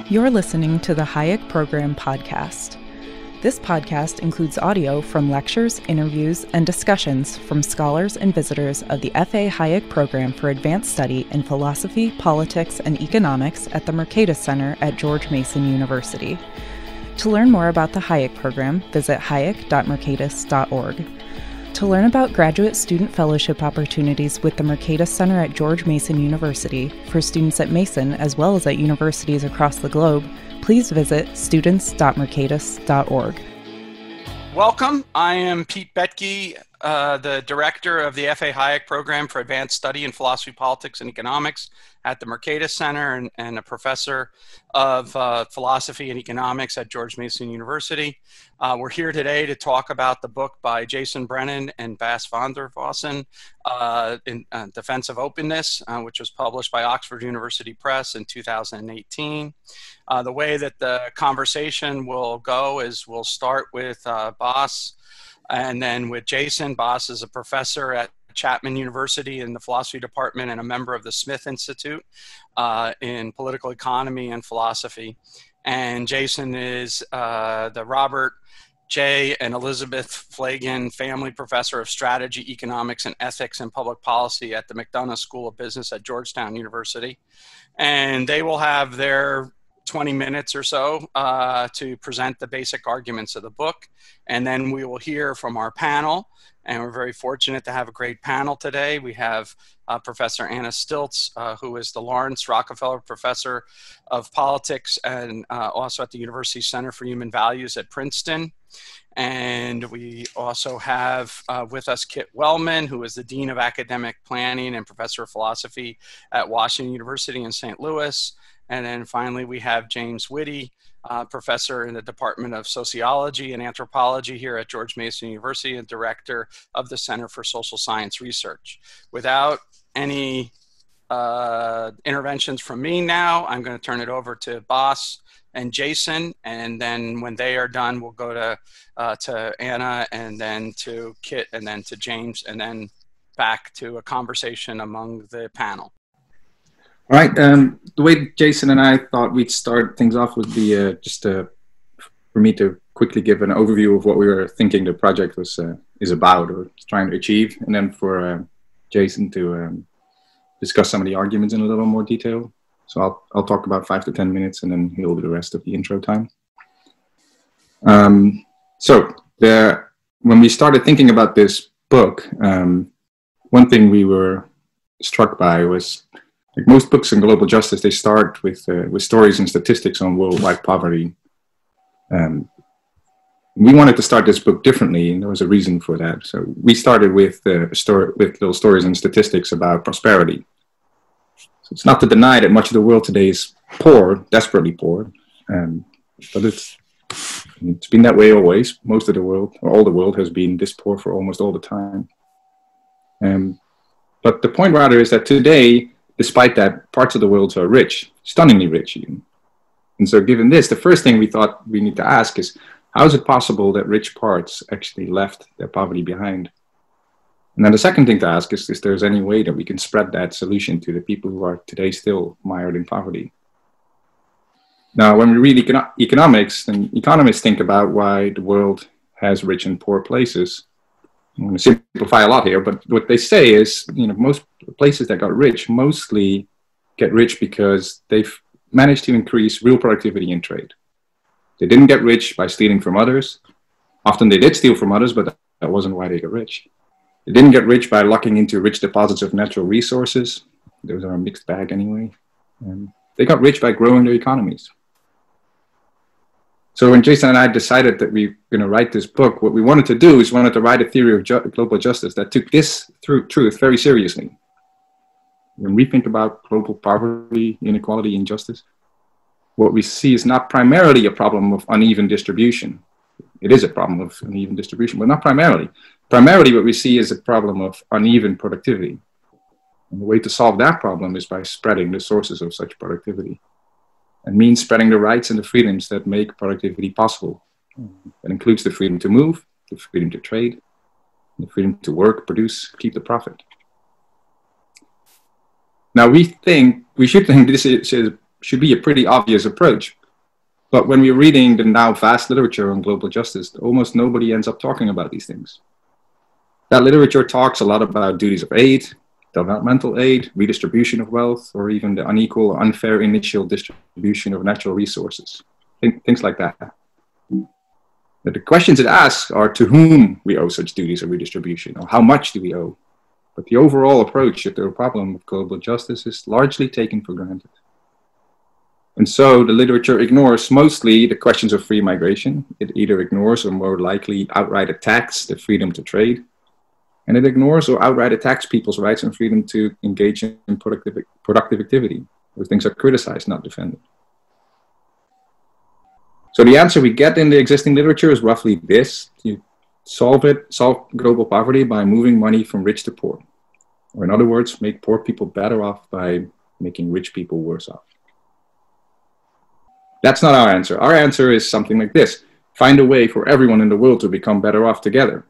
You're listening to the Hayek Program podcast. This podcast includes audio from lectures, interviews, and discussions from scholars and visitors of the F.A. Hayek Program for Advanced Study in Philosophy, Politics, and Economics at the Mercatus Center at George Mason University. To learn more about the Hayek Program, visit hayek.mercatus.org. To learn about graduate student fellowship opportunities with the Mercatus Center at George Mason University for students at Mason as well as at universities across the globe, please visit students.mercatus.org. Welcome. I am Pete Betke, the director of the F.A. Hayek Program for Advanced Study in Philosophy, Politics, and Economics at the Mercatus Center and a professor of philosophy and economics at George Mason University. We're here today to talk about the book by Jason Brennan and Bas van der Vossen, in Defense of Openness, which was published by Oxford University Press in 2018. The way that the conversation will go is we'll start with Bas and then with Jason. Bas is a professor at Chapman University in the philosophy department and a member of the Smith Institute in political economy and philosophy. And Jason is the Robert J. and Elizabeth Flagan Family Professor of Strategy, Economics, and Ethics and Public Policy at the McDonough School of Business at Georgetown University. And they will have their 20 minutes or so to present the basic arguments of the book. And then we will hear from our panel. And we're very fortunate to have a great panel today. We have Professor Anna Stilts, who is the Lawrence Rockefeller Professor of Politics and also at the University Center for Human Values at Princeton. And we also have with us Kit Wellman, who is the Dean of Academic Planning and Professor of Philosophy at Washington University in St. Louis. And then finally, we have James Whitty, professor in the Department of Sociology and Anthropology here at George Mason University and director of the Center for Social Science Research. Without any interventions from me now, I'm going to turn it over to Bas and Jason, and then when they are done, we'll go to Anna, and then to Kit, and then to James, and then back to a conversation among the panel. All right. The way Jason and I thought we'd start things off would be for me to quickly give an overview of what we were thinking the project is about or trying to achieve, and then for Jason to discuss some of the arguments in a little more detail. So I'll talk about 5 to 10 minutes, and then he'll do the rest of the intro time. When we started thinking about this book, one thing we were struck by was, like most books in global justice, they start with stories and statistics on worldwide poverty. We wanted to start this book differently, and there was a reason for that. So we started with little stories and statistics about prosperity. So it's not to deny that much of the world today is poor, desperately poor, but it's been that way always. Most of the world, or all the world, has been this poor for almost all the time. But the point rather is that today, despite that, parts of the world are rich, stunningly rich even. And so given this, the first thing we thought we need to ask is, how is it possible that rich parts actually left their poverty behind? And then the second thing to ask is there's any way that we can spread that solution to the people who are today still mired in poverty? Now, when we read economics, then economists think about why the world has rich and poor places. I'm going to simplify a lot here, but what they say is, most places that got rich mostly get rich because they've managed to increase real productivity in trade. They didn't get rich by stealing from others. Often they did steal from others, but that wasn't why they got rich. They didn't get rich by locking into rich deposits of natural resources. Those are a mixed bag anyway. They got rich by growing their economies. So when Jason and I decided that we were going to write this book, what we wanted to do is to write a theory of global justice that took this truth very seriously. When we think about global poverty, inequality, injustice, what we see is not primarily a problem of uneven distribution. It is a problem of uneven distribution, but not primarily. Primarily what we see is a problem of uneven productivity. And the way to solve that problem is by spreading the sources of such productivity. And means spreading the rights and the freedoms that make productivity possible. That includes the freedom to move, the freedom to trade, the freedom to work, produce, keep the profit. Now we should think this should be a pretty obvious approach. But when we're reading the now vast literature on global justice, almost nobody ends up talking about these things. That literature talks a lot about duties of aid, developmental aid, redistribution of wealth, or even the unequal or unfair initial distribution of natural resources, things like that. But the questions it asks are to whom we owe such duties of redistribution, or how much do we owe? But the overall approach to the problem of global justice is largely taken for granted. And so the literature ignores mostly the questions of free migration. It either ignores or more likely outright attacks the freedom to trade. And it ignores or outright attacks people's rights and freedom to engage in productive activity, where things are criticized, not defended. So the answer we get in the existing literature is roughly this: you solve global poverty by moving money from rich to poor. Or in other words, make poor people better off by making rich people worse off. That's not our answer. Our answer is something like this: find a way for everyone in the world to become better off together.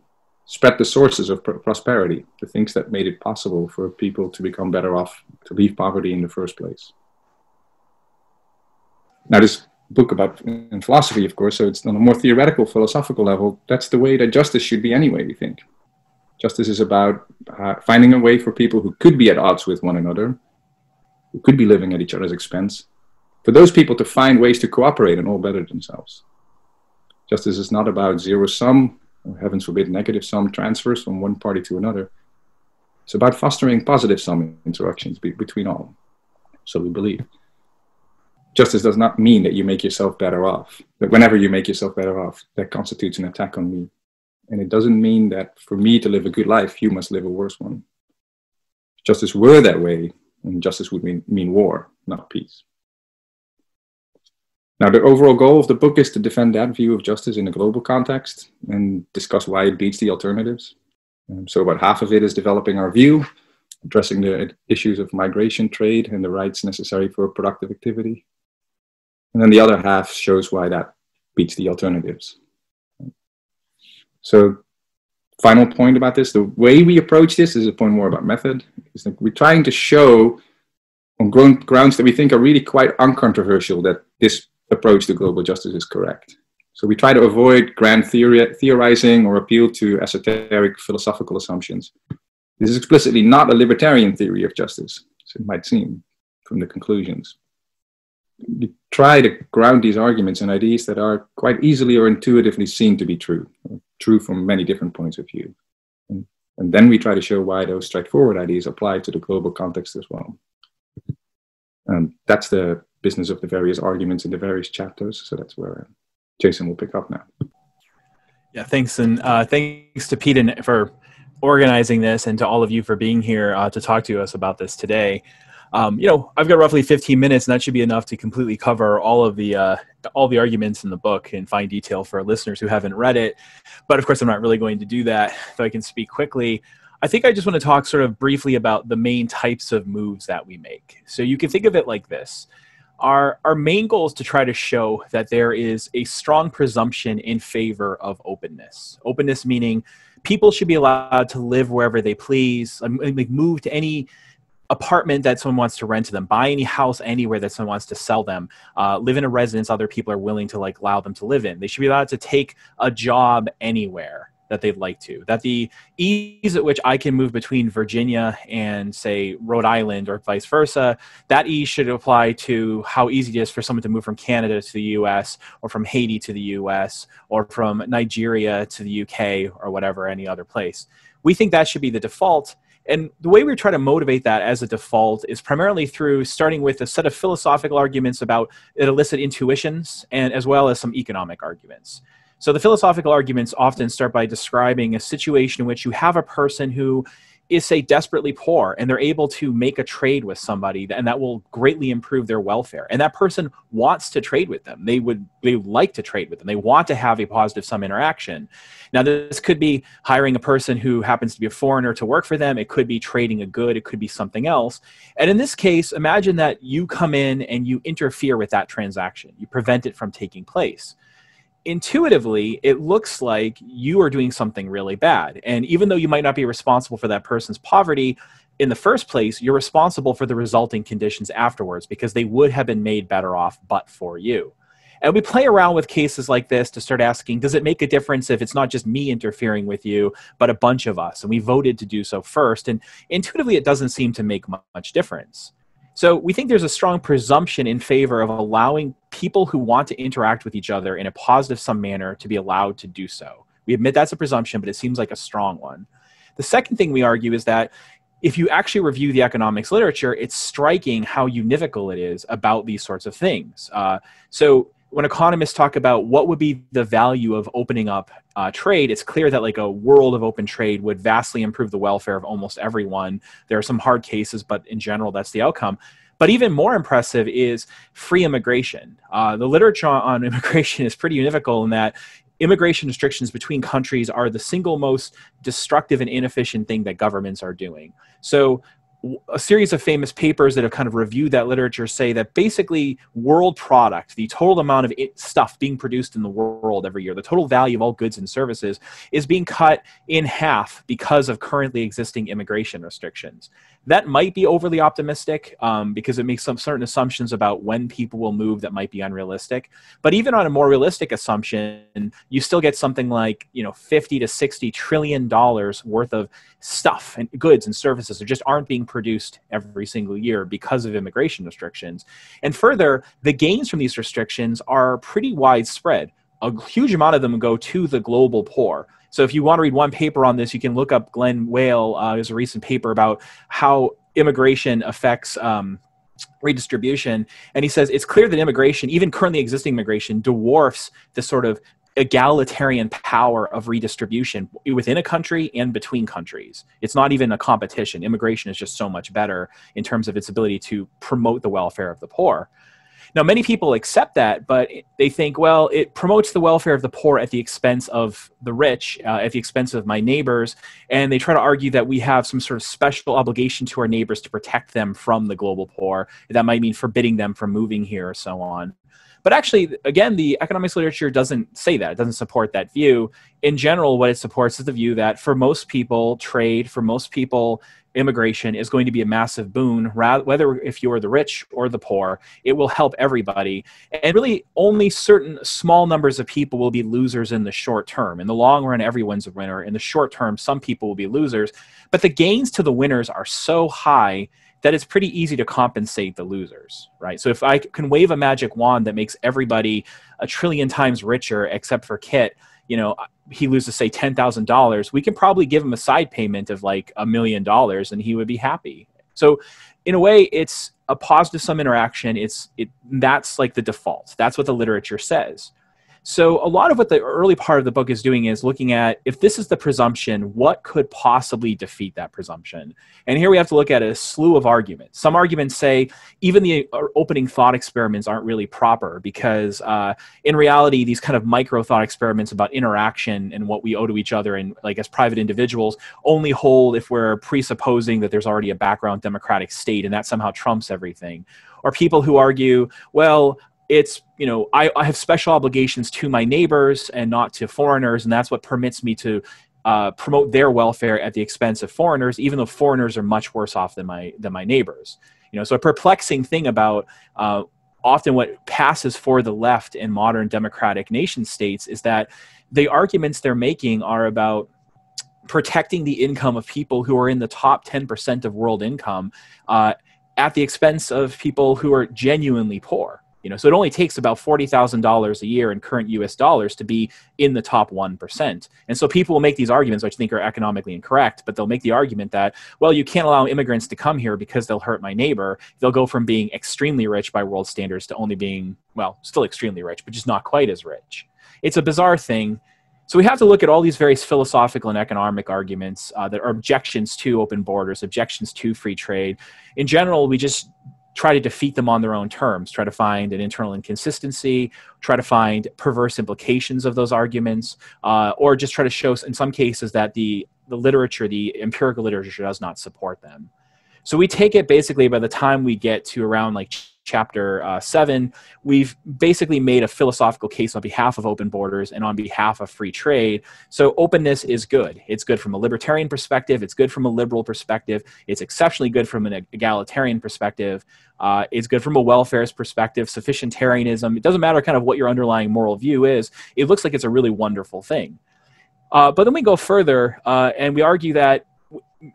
Spread the sources of prosperity, the things that made it possible for people to become better off, to leave poverty in the first place. Now, this book about in philosophy, of course, so it's on a more theoretical, philosophical level. That's the way that justice should be anyway, we think. Justice is about finding a way for people who could be at odds with one another, who could be living at each other's expense, for those people to find ways to cooperate and all better themselves. Justice is not about zero-sum, or heavens forbid, negative-sum transfers from one party to another. It's about fostering positive-sum interactions between all. So we believe. Justice does not mean that you make yourself better off, that whenever you make yourself better off, that constitutes an attack on me. And it doesn't mean that for me to live a good life, you must live a worse one. If justice were that way, then justice would mean war, not peace. Now, the overall goal of the book is to defend that view of justice in a global context and discuss why it beats the alternatives. So about half of it is developing our view, addressing the issues of migration, trade, and the rights necessary for productive activity. And then the other half shows why that beats the alternatives. So, final point about this, the way we approach this is a point more about method. Is that we're trying to show on grounds that we think are really quite uncontroversial that this approach to global justice is correct. So we try to avoid grand theorizing or appeal to esoteric philosophical assumptions. This is explicitly not a libertarian theory of justice, as it might seem from the conclusions. We try to ground these arguments in ideas that are quite easily or intuitively seen to be true from many different points of view. And then we try to show why those straightforward ideas apply to the global context as well. That's the business of the various arguments in the various chapters. So that's where Jason will pick up now. Yeah, thanks. And thanks to Pete for organizing this, and to all of you for being here to talk to us about this today. I've got roughly 15 minutes, and that should be enough to completely cover all the arguments in the book in fine detail for our listeners who haven't read it. But of course, I'm not really going to do that. If I can speak quickly, I think I just want to talk sort of briefly about the main types of moves that we make. So you can think of it like this. Our main goal is to try to show that there is a strong presumption in favor of openness. Openness meaning people should be allowed to live wherever they please, move to any apartment that someone wants to rent to them, buy any house anywhere that someone wants to sell them, live in a residence other people are willing to allow them to live in. They should be allowed to take a job anywhere that they'd like to. That the ease at which I can move between Virginia and, say, Rhode Island or vice versa, that ease should apply to how easy it is for someone to move from Canada to the US, or from Haiti to the US, or from Nigeria to the UK, or whatever, any other place. We think that should be the default. And the way we try to motivate that as a default is primarily through starting with a set of philosophical arguments about illicit intuitions, and as well as some economic arguments. So the philosophical arguments often start by describing a situation in which you have a person who is, say, desperately poor, and they're able to make a trade with somebody, and that will greatly improve their welfare. And that person wants to trade with them. They would like to trade with them. They want to have a positive sum interaction. Now, this could be hiring a person who happens to be a foreigner to work for them. It could be trading a good. It could be something else. And in this case, imagine that you come in and you interfere with that transaction. You prevent it from taking place. Intuitively, it looks like you are doing something really bad. And even though you might not be responsible for that person's poverty, in the first place, you're responsible for the resulting conditions afterwards because they would have been made better off but for you. And we play around with cases like this to start asking, does it make a difference if it's not just me interfering with you, but a bunch of us? And we voted to do so first. And intuitively, it doesn't seem to make much difference. So we think there's a strong presumption in favor of allowing people who want to interact with each other in a positive sum manner to be allowed to do so. We admit that's a presumption, but it seems like a strong one. The second thing we argue is that if you actually review the economics literature, it's striking how univocal it is about these sorts of things. So when economists talk about what would be the value of opening up trade, it's clear that like a world of open trade would vastly improve the welfare of almost everyone. There are some hard cases, but in general, that's the outcome. But even more impressive is free immigration. The literature on immigration is pretty univocal in that immigration restrictions between countries are the single most destructive and inefficient thing that governments are doing. So a series of famous papers that have kind of reviewed that literature say that basically world product, the total amount of stuff being produced in the world every year, the total value of all goods and services is being cut in half because of currently existing immigration restrictions. That might be overly optimistic because it makes some certain assumptions about when people will move that might be unrealistic. But even on a more realistic assumption, you still get something like 50 to 60 trillion dollars worth of stuff and goods and services that just aren't being produced every single year because of immigration restrictions. And further, the gains from these restrictions are pretty widespread. A huge amount of them go to the global poor. So if you want to read one paper on this, you can look up Glenn Whale. There's a recent paper about how immigration affects redistribution. And he says it's clear that immigration, even currently existing immigration, dwarfs the sort of egalitarian power of redistribution within a country and between countries. It's not even a competition. Immigration is just so much better in terms of its ability to promote the welfare of the poor. Now, many people accept that, but they think, well, it promotes the welfare of the poor at the expense of the rich, at the expense of my neighbors. And they try to argue that we have some sort of special obligation to our neighbors to protect them from the global poor. That might mean forbidding them from moving here or so on. But actually, again, the economics literature doesn't say that. It doesn't support that view. In general, what it supports is the view that for most people, trade, for most people, immigration is going to be a massive boon, whether if you're the rich or the poor. It will help everybody. And really, only certain small numbers of people will be losers in the short term. In the long run, everyone's a winner. In the short term, some people will be losers. But the gains to the winners are so high that it's pretty easy to compensate the losers, right? So if I can wave a magic wand that makes everybody a trillion times richer except for Kit, he loses, say, $10,000, we can probably give him a side payment of like $1 million and he would be happy. So in a way, it's a positive sum interaction. That's like the default. That's what the literature says. So a lot of what the early part of the book is doing is looking at, if this is the presumption, what could possibly defeat that presumption? And here we have to look at a slew of arguments. Some arguments say even the opening thought experiments aren't really proper because in reality, these kind of micro thought experiments about interaction and what we owe to each other and like as private individuals only hold if we're presupposing that there's already a background democratic state and that somehow trumps everything. Or people who argue, well, it's, I have special obligations to my neighbors and not to foreigners, and that's what permits me to promote their welfare at the expense of foreigners, even though foreigners are much worse off than my neighbors. So a perplexing thing about often what passes for the left in modern democratic nation states is that the arguments they're making are about protecting the income of people who are in the top 10% of world income at the expense of people who are genuinely poor. So it only takes about $40,000 a year in current US dollars to be in the top 1%. And so people will make these arguments, which I think are economically incorrect, but they'll make the argument that, well, you can't allow immigrants to come here because they'll hurt my neighbor. They'll go from being extremely rich by world standards to only being, well, still extremely rich, but just not quite as rich. It's a bizarre thing. So we have to look at all these various philosophical and economic arguments that are objections to open borders, objections to free trade. In general, we just try to defeat them on their own terms, try to find an internal inconsistency, try to find perverse implications of those arguments, or just try to show, in some cases, that the literature, the empirical literature does not support them. So we take it basically by the time we get to around like chapter 7, we've basically made a philosophical case on behalf of open borders and on behalf of free trade. So openness is good. It's good from a libertarian perspective. It's good from a liberal perspective. It's exceptionally good from an egalitarian perspective. It's good from a welfarist perspective, sufficientarianism. It doesn't matter kind of what your underlying moral view is. It looks like it's a really wonderful thing. But then we go further and we argue that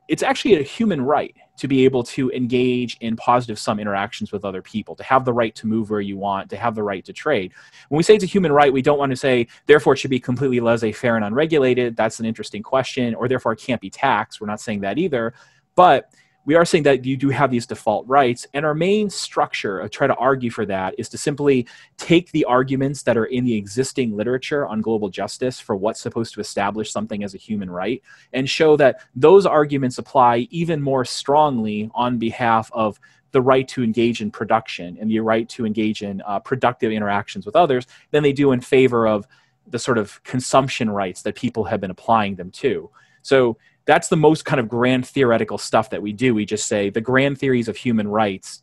it's actually a human right to be able to engage in positive sum interactions with other people, to have the right to move where you want, to have the right to trade. When we say it's a human right, we don't want to say, therefore it should be completely laissez-faire and unregulated. That's an interesting question. Or therefore it can't be taxed. We're not saying that either. But we are saying that you do have these default rights. And our main structure of try to argue for that is to simply take the arguments that are in the existing literature on global justice for what's supposed to establish something as a human right and show that those arguments apply even more strongly on behalf of the right to engage in production and the right to engage in productive interactions with others than they do in favor of the sort of consumption rights that people have been applying them to. So that's the most kind of grand theoretical stuff that we do. We just say the grand theories of human rights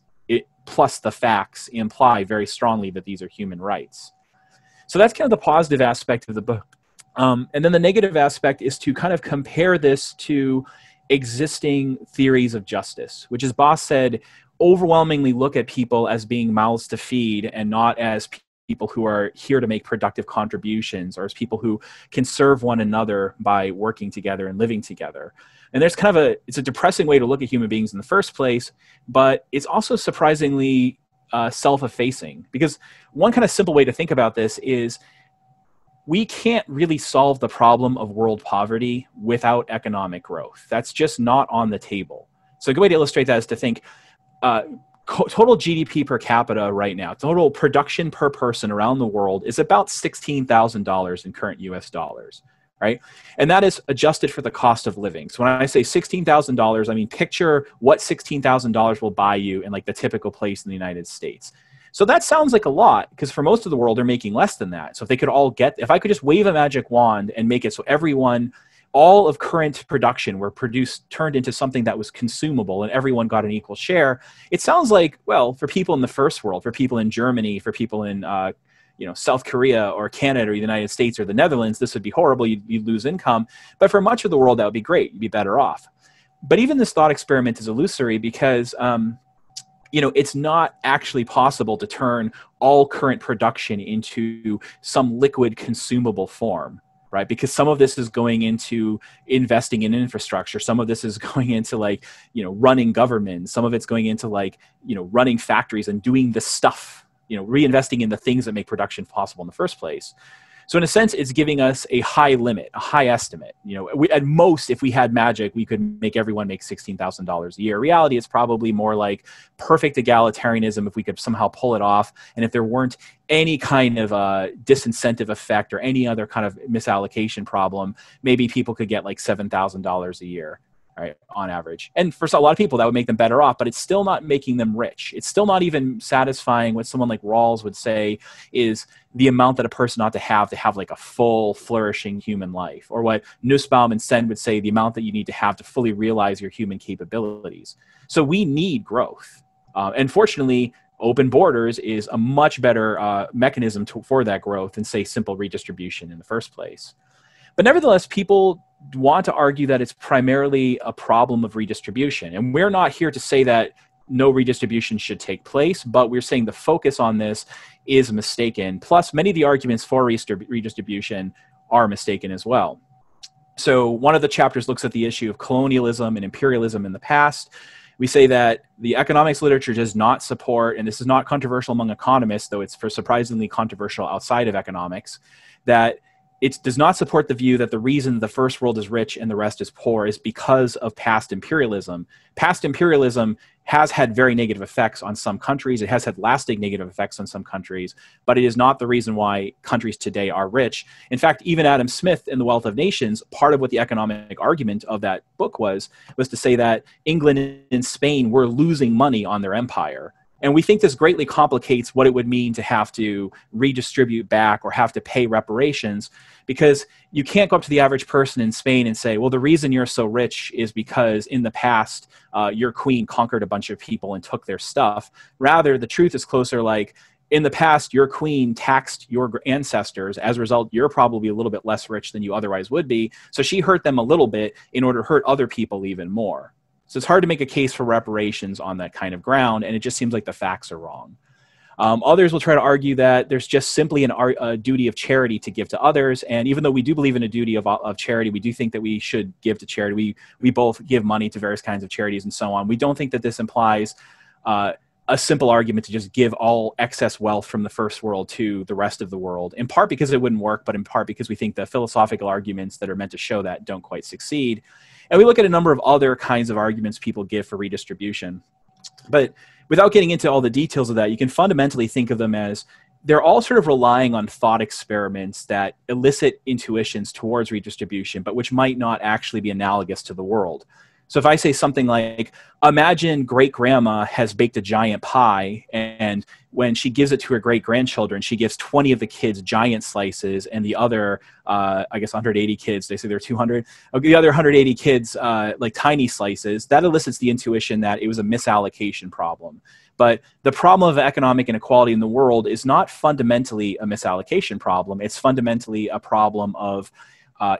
plus the facts imply very strongly that these are human rights. So that's kind of the positive aspect of the book. And then the negative aspect is to kind of compare this to existing theories of justice, which, as Boss said, overwhelmingly look at people as being mouths to feed and not as people who are here to make productive contributions or as people who can serve one another by working together and living together. And there's kind of it's a depressing way to look at human beings in the first place, but it's also surprisingly self-effacing, because one kind of simple way to think about this is we can't really solve the problem of world poverty without economic growth. That's just not on the table. So a good way to illustrate that is to think total GDP per capita right now, total production per person around the world is about $16,000 in current US dollars, right? And that is adjusted for the cost of living. So when I say $16,000, I mean, picture what $16,000 will buy you in like the typical place in the United States. So that sounds like a lot, because for most of the world, they're making less than that. So if they could all if I could just wave a magic wand and make it so everyone, all of current production were turned into something that was consumable and everyone got an equal share, it sounds like, well, for people in the first world, for people in Germany, for people in South Korea or Canada or the United States or the Netherlands, this would be horrible. You'd lose income. But for much of the world, that would be great. You'd be better off. But even this thought experiment is illusory because it's not actually possible to turn all current production into some liquid consumable form. Right? Because some of this is going into investing in infrastructure. Some of this is going into running government. Some of it's going into running factories and doing the stuff, reinvesting in the things that make production possible in the first place. So in a sense, it's giving us a high limit, a high estimate. At most, if we had magic, we could make everyone make $16,000 a year. In reality, it's probably more like perfect egalitarianism if we could somehow pull it off. And if there weren't any kind of disincentive effect or any other kind of misallocation problem, maybe people could get like $7,000 a year. Right, on average. And for a lot of people, that would make them better off, but it's still not making them rich. It's still not even satisfying what someone like Rawls would say is the amount that a person ought to have like a full, flourishing human life, or what Nussbaum and Sen would say, the amount that you need to have to fully realize your human capabilities. So we need growth. And fortunately, open borders is a much better mechanism for that growth than, say, simple redistribution in the first place. But nevertheless, people want to argue that it's primarily a problem of redistribution. And we're not here to say that no redistribution should take place, but we're saying the focus on this is mistaken. Plus, many of the arguments for redistribution are mistaken as well. So one of the chapters looks at the issue of colonialism and imperialism in the past. We say that the economics literature does not support, and this is not controversial among economists, though it's surprisingly controversial outside of economics, that it does not support the view that the reason the first world is rich and the rest is poor is because of past imperialism. Past imperialism has had very negative effects on some countries. It has had lasting negative effects on some countries, but it is not the reason why countries today are rich. In fact, even Adam Smith in The Wealth of Nations, part of what the economic argument of that book was to say that England and Spain were losing money on their empire. And we think this greatly complicates what it would mean to have to redistribute back or have to pay reparations, because you can't go up to the average person in Spain and say, well, the reason you're so rich is because in the past, your queen conquered a bunch of people and took their stuff. Rather, the truth is closer like, in the past, your queen taxed your ancestors. As a result, you're probably a little bit less rich than you otherwise would be. So she hurt them a little bit in order to hurt other people even more. So it's hard to make a case for reparations on that kind of ground, and it just seems like the facts are wrong. Others will try to argue that there's just simply a duty of charity to give to others. And even though we do believe in a duty of charity, we do think that we should give to charity. We both give money to various kinds of charities and so on. We don't think that this implies a simple argument to just give all excess wealth from the first world to the rest of the world, in part because it wouldn't work, but in part because we think the philosophical arguments that are meant to show that don't quite succeed. And we look at a number of other kinds of arguments people give for redistribution. But without getting into all the details of that, you can fundamentally think of them as they're all sort of relying on thought experiments that elicit intuitions towards redistribution, but which might not actually be analogous to the world. So if I say something like, imagine great-grandma has baked a giant pie, and when she gives it to her great-grandchildren, she gives 20 of the kids giant slices, and the other, I guess 180 kids, they say there are 200, the other 180 kids like tiny slices. That elicits the intuition that it was a misallocation problem. But the problem of economic inequality in the world is not fundamentally a misallocation problem. It's fundamentally a problem of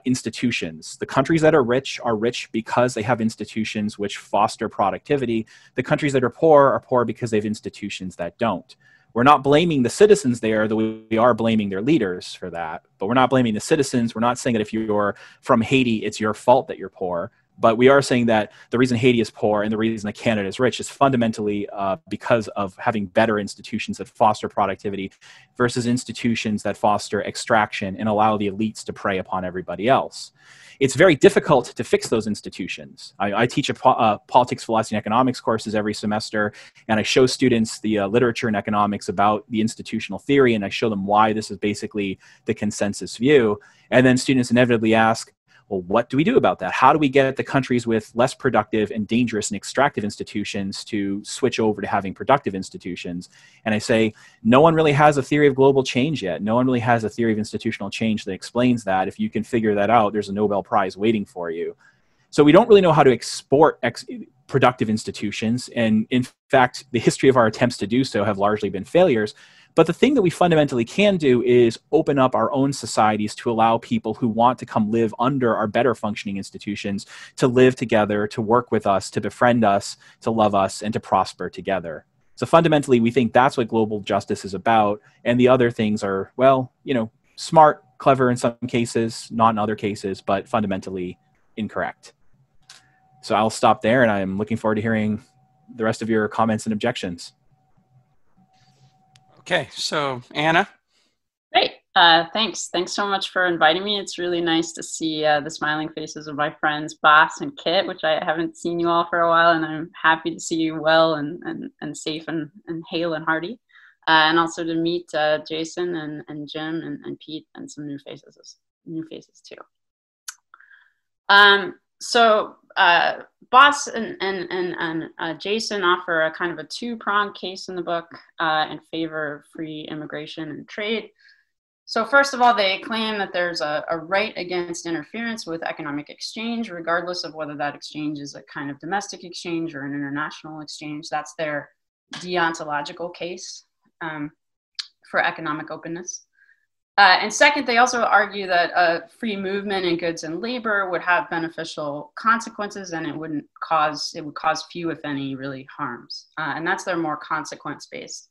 institutions. The countries that are rich because they have institutions which foster productivity. The countries that are poor because they have institutions that don't. We're not blaming the citizens there, though we are blaming their leaders for that. But we're not blaming the citizens. We're not saying that if you're from Haiti, it's your fault that you're poor. But we are saying that the reason Haiti is poor and the reason that Canada is rich is fundamentally because of having better institutions that foster productivity versus institutions that foster extraction and allow the elites to prey upon everybody else. It's very difficult to fix those institutions. I teach politics, philosophy, and economics courses every semester, and I show students the literature in economics about the institutional theory, and I show them why this is basically the consensus view. And then students inevitably ask, well, what do we do about that? How do we get the countries with less productive and dangerous and extractive institutions to switch over to having productive institutions? And I say, no one really has a theory of global change yet. No one really has a theory of institutional change that explains that. If you can figure that out, there's a Nobel Prize waiting for you. So we don't really know how to export productive institutions. And in fact, the history of our attempts to do so have largely been failures. But the thing that we fundamentally can do is open up our own societies to allow people who want to come live under our better functioning institutions to live together, to work with us, to befriend us, to love us, and to prosper together. So fundamentally, we think that's what global justice is about. And the other things are, well, smart, clever in some cases, not in other cases, but fundamentally incorrect. So I'll stop there, and I'm looking forward to hearing the rest of your comments and objections. Okay, so Anna. Great. Thanks so much for inviting me. It's really nice to see the smiling faces of my friends Bas and Kit, which I haven't seen you all for a while, and I'm happy to see you well and safe and hale and hearty. And also to meet Jason and Jim and Pete and some new faces too. So Bas and Jason offer a kind of a two-pronged case in the book in favor of free immigration and trade. So first of all, they claim that there's a right against interference with economic exchange, regardless of whether that exchange is a kind of domestic exchange or an international exchange. That's their deontological case for economic openness. And second, they also argue that free movement in goods and labor would have beneficial consequences, and it would cause few, if any, really harms. And that's their more consequence-based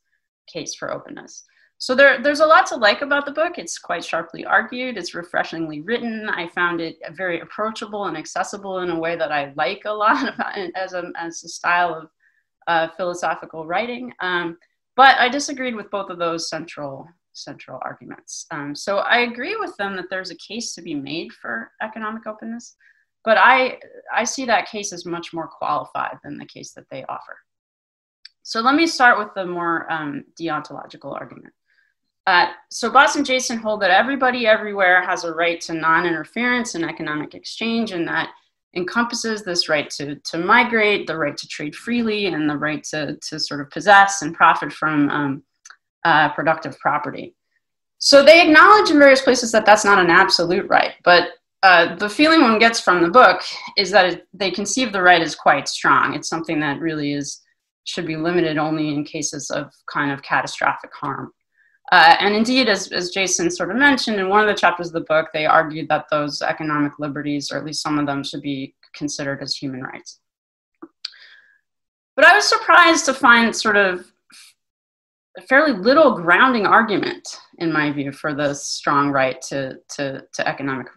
case for openness. So there's a lot to like about the book. It's quite sharply argued. It's refreshingly written. I found it very approachable and accessible in a way that I like a lot about it as a style of philosophical writing. But I disagreed with both of those central arguments. So I agree with them that there's a case to be made for economic openness, but I see that case as much more qualified than the case that they offer. So let me start with the more deontological argument. So Bas and Jason hold that everybody everywhere has a right to non-interference in economic exchange, and that encompasses this right to migrate, the right to trade freely, and the right to sort of possess and profit from productive property. So they acknowledge in various places that that's not an absolute right, but the feeling one gets from the book is that they conceive the right as quite strong. It's something that really should be limited only in cases of kind of catastrophic harm. And indeed, as Jason sort of mentioned, in one of the chapters of the book, they argued that those economic liberties, or at least some of them, should be considered as human rights. But I was surprised to find sort of a fairly little grounding argument, in my view, for the strong right to economic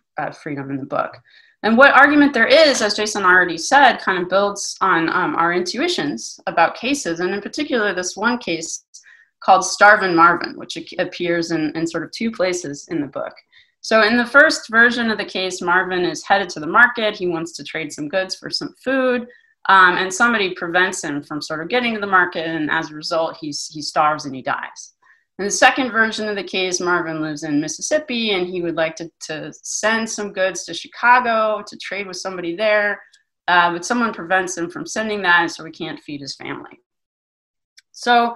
freedom in the book. And what argument there is, as Jason already said, kind of builds on our intuitions about cases, and in particular this one case called Starvin' Marvin, which appears in sort of two places in the book. So in the first version of the case, Marvin is headed to the market. He wants to trade some goods for some food, and somebody prevents him from sort of getting to the market, and as a result, he starves and he dies. In the second version of the case, Marvin lives in Mississippi, and he would like to send some goods to Chicago to trade with somebody there, but someone prevents him from sending that, and so he can't feed his family. So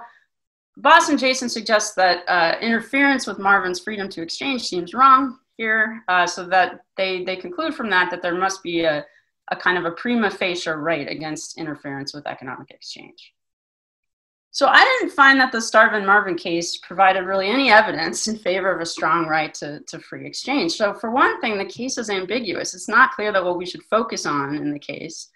Boss and Jason suggest that interference with Marvin's freedom to exchange seems wrong here, so that they conclude from that there must be a kind of a prima facie right against interference with economic exchange. So I didn't find that the Starvin' Marvin case provided really any evidence in favor of a strong right to free exchange. So for one thing, the case is ambiguous. It's not clear that what we should focus on in the case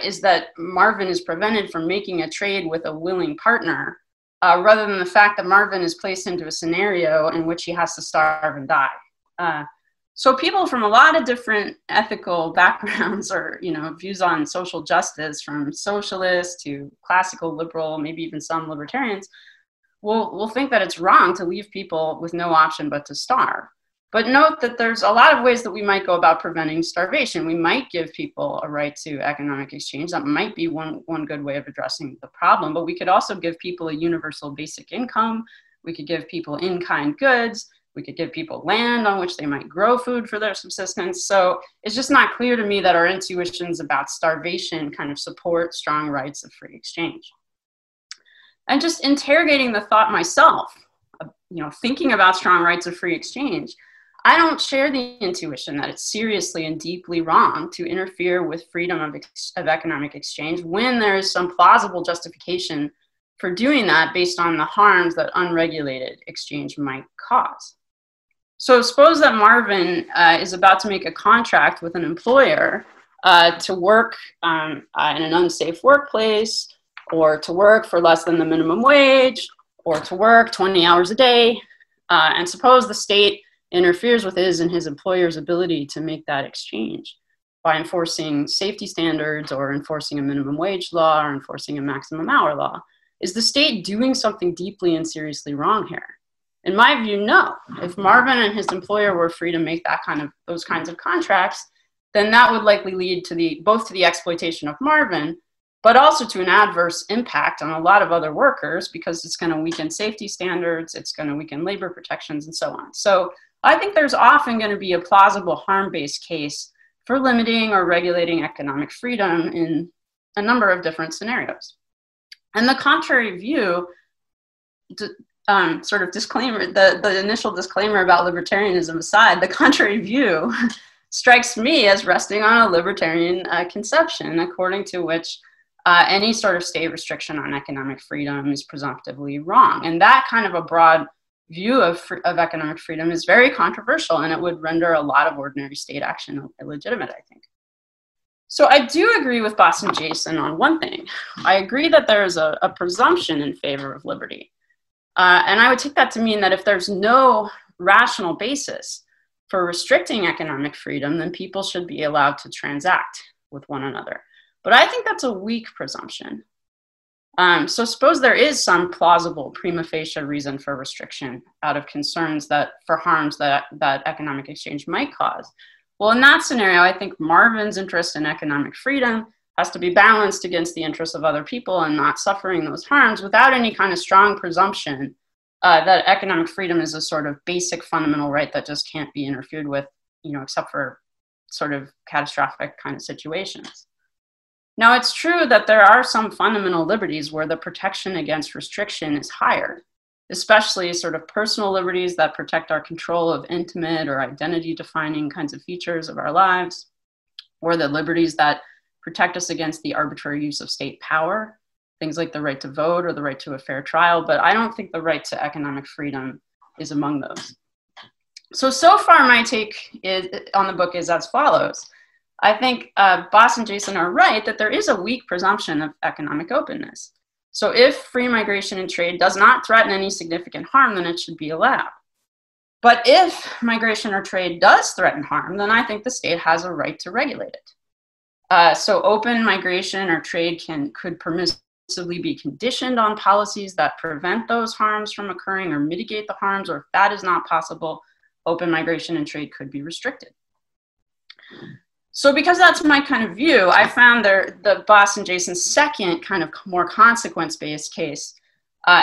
is that Marvin is prevented from making a trade with a willing partner, rather than the fact that Marvin is placed into a scenario in which he has to starve and die. So people from a lot of different ethical backgrounds or views on social justice, from socialist to classical liberal, maybe even some libertarians, will think that it's wrong to leave people with no option but to starve. But note that there's a lot of ways that we might go about preventing starvation. We might give people a right to economic exchange. That might be one good way of addressing the problem. But we could also give people a universal basic income. We could give people in-kind goods. We could give people land on which they might grow food for their subsistence. So it's just not clear to me that our intuitions about starvation kind of support strong rights of free exchange. And just interrogating the thought myself, thinking about strong rights of free exchange, I don't share the intuition that it's seriously and deeply wrong to interfere with freedom of economic exchange when there is some plausible justification for doing that based on the harms that unregulated exchange might cause. So suppose that Marvin is about to make a contract with an employer to work in an unsafe workplace, or to work for less than the minimum wage, or to work 20 hours a day. And suppose the state interferes with his and his employer's ability to make that exchange by enforcing safety standards, or enforcing a minimum wage law, or enforcing a maximum hour law. Is the state doing something deeply and seriously wrong here? In my view, no. If Marvin and his employer were free to make those kinds of contracts, then that would likely lead to both to the exploitation of Marvin, but also to an adverse impact on a lot of other workers, because it's going to weaken safety standards, it's going to weaken labor protections, and so on. So I think there's often going to be a plausible harm-based case for limiting or regulating economic freedom in a number of different scenarios. And the contrary view, sort of disclaimer, the initial disclaimer about libertarianism aside, the contrary view strikes me as resting on a libertarian conception, according to which any sort of state restriction on economic freedom is presumptively wrong. And that kind of a broad view of economic freedom is very controversial, and it would render a lot of ordinary state action illegitimate, I think. So I do agree with Boss and Jason on one thing. I agree that there is a presumption in favor of liberty. And I would take that to mean that if there's no rational basis for restricting economic freedom, then people should be allowed to transact with one another. But I think that's a weak presumption. So suppose there is some plausible prima facie reason for restriction out of concerns for harms that economic exchange might cause. Well, in that scenario, I think Marvin's interest in economic freedom has to be balanced against the interests of other people and not suffering those harms without any kind of strong presumption that economic freedom is a sort of basic fundamental right that just can't be interfered with, except for sort of catastrophic kind of situations. Now, it's true that there are some fundamental liberties where the protection against restriction is higher, especially sort of personal liberties that protect our control of intimate or identity-defining kinds of features of our lives, or the liberties that protect us against the arbitrary use of state power, things like the right to vote or the right to a fair trial, but I don't think the right to economic freedom is among those. So far my take on the book is as follows. I think Bas and Jason are right that there is a weak presumption of economic openness. So if free migration and trade does not threaten any significant harm, then it should be allowed. But if migration or trade does threaten harm, then I think the state has a right to regulate it. So open migration or trade could permissibly be conditioned on policies that prevent those harms from occurring or mitigate the harms, or if that is not possible, open migration and trade could be restricted. So because that's my kind of view, I found the Bas and Jason's second kind of more consequence-based case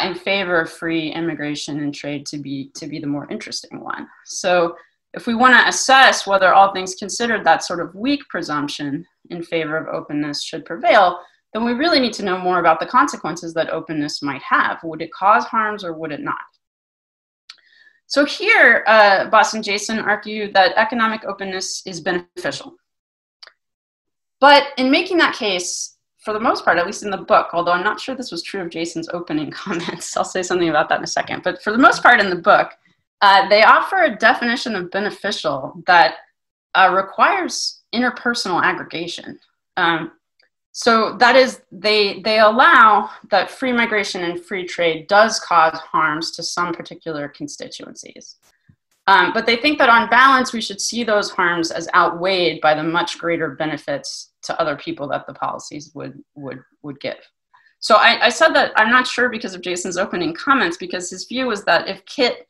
in favor of free immigration and trade to be the more interesting one. So if we want to assess whether all things considered that sort of weak presumption in favor of openness should prevail, then we really need to know more about the consequences that openness might have. Would it cause harms or would it not? So here, Bas and Jason argue that economic openness is beneficial. But in making that case, for the most part, at least in the book, although I'm not sure this was true of Jason's opening comments, I'll say something about that in a second, but for the most part in the book, they offer a definition of beneficial that requires interpersonal aggregation. So that is, they allow that free migration and free trade does cause harms to some particular constituencies. But they think that on balance, we should see those harms as outweighed by the much greater benefits to other people that the policies would give. So I said that I'm not sure because of Jason's opening comments, because his view was that if Kit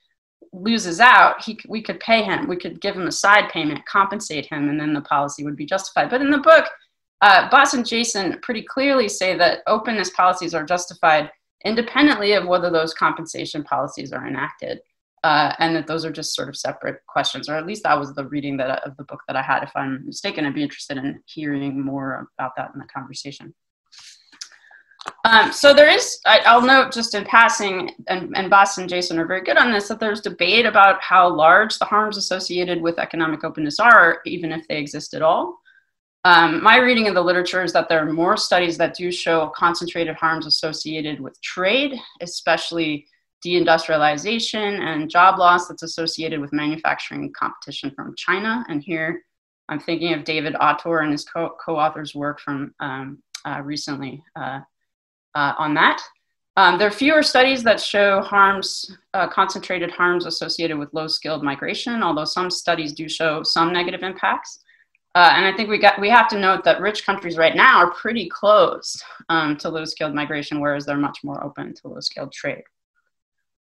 loses out, we could pay him, we could give him a side payment, compensate him, and then the policy would be justified. But in the book, Bas and Jason pretty clearly say that openness policies are justified independently of whether those compensation policies are enacted. And that those are just sort of separate questions, or at least that was the reading of the book that I had. If I'm mistaken, I'd be interested in hearing more about that in the conversation. So there is, I'll note just in passing, and Bas and Jason are very good on this, that there's debate about how large the harms associated with economic openness are, even if they exist at all. My reading of the literature is that there are more studies that do show concentrated harms associated with trade, especially deindustrialization and job loss that's associated with manufacturing competition from China. And here I'm thinking of David Autor and his co-author's work from recently on that. There are fewer studies that show harms, concentrated harms associated with low-skilled migration, although some studies do show some negative impacts. And I think we have to note that rich countries right now are pretty closed to low-skilled migration, whereas they're much more open to low-skilled trade.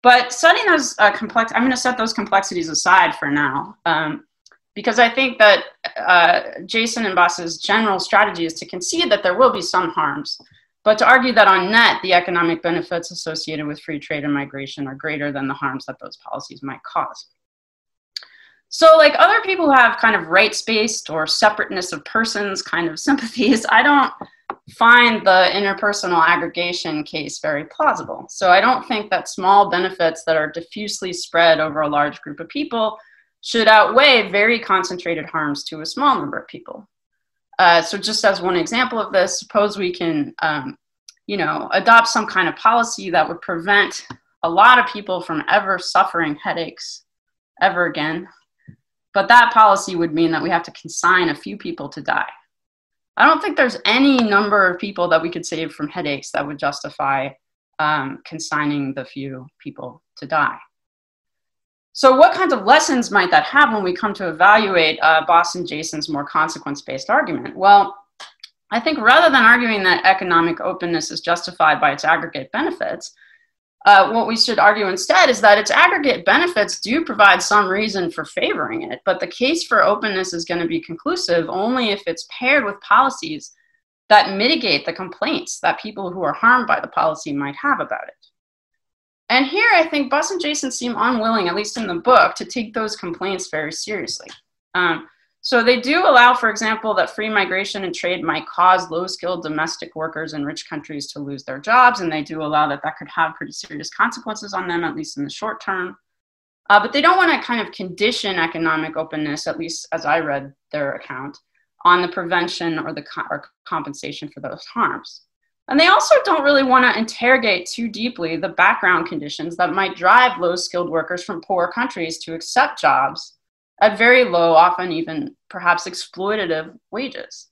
But setting those I'm going to set those complexities aside for now, because I think that Jason and Bas's general strategy is to concede that there will be some harms, but to argue that on net, the economic benefits associated with free trade and migration are greater than the harms that those policies might cause. So like other people who have kind of rights-based or separateness of persons kind of sympathies, I don't find the interpersonal aggregation case very plausible. So I don't think that small benefits that are diffusely spread over a large group of people should outweigh very concentrated harms to a small number of people. So just as one example of this, suppose we can, adopt some kind of policy that would prevent a lot of people from ever suffering headaches ever again. But that policy would mean that we have to consign a few people to die. I don't think there's any number of people that we could save from headaches that would justify consigning the few people to die. So what kinds of lessons might that have when we come to evaluate Bas and Jason's more consequence-based argument? Well, I think rather than arguing that economic openness is justified by its aggregate benefits, what we should argue instead is that its aggregate benefits do provide some reason for favoring it, but the case for openness is going to be conclusive only if it's paired with policies that mitigate the complaints that people who are harmed by the policy might have about it. And here I think Bas and Jason seem unwilling, at least in the book, to take those complaints very seriously. So they do allow, for example, that free migration and trade might cause low-skilled domestic workers in rich countries to lose their jobs, and they do allow that that could have pretty serious consequences on them, at least in the short term. But they don't want to kind of condition economic openness, at least as I read their account, on the prevention or the compensation for those harms. And they also don't really want to interrogate too deeply the background conditions that might drive low-skilled workers from poor countries to accept jobs at very low, often even perhaps exploitative wages.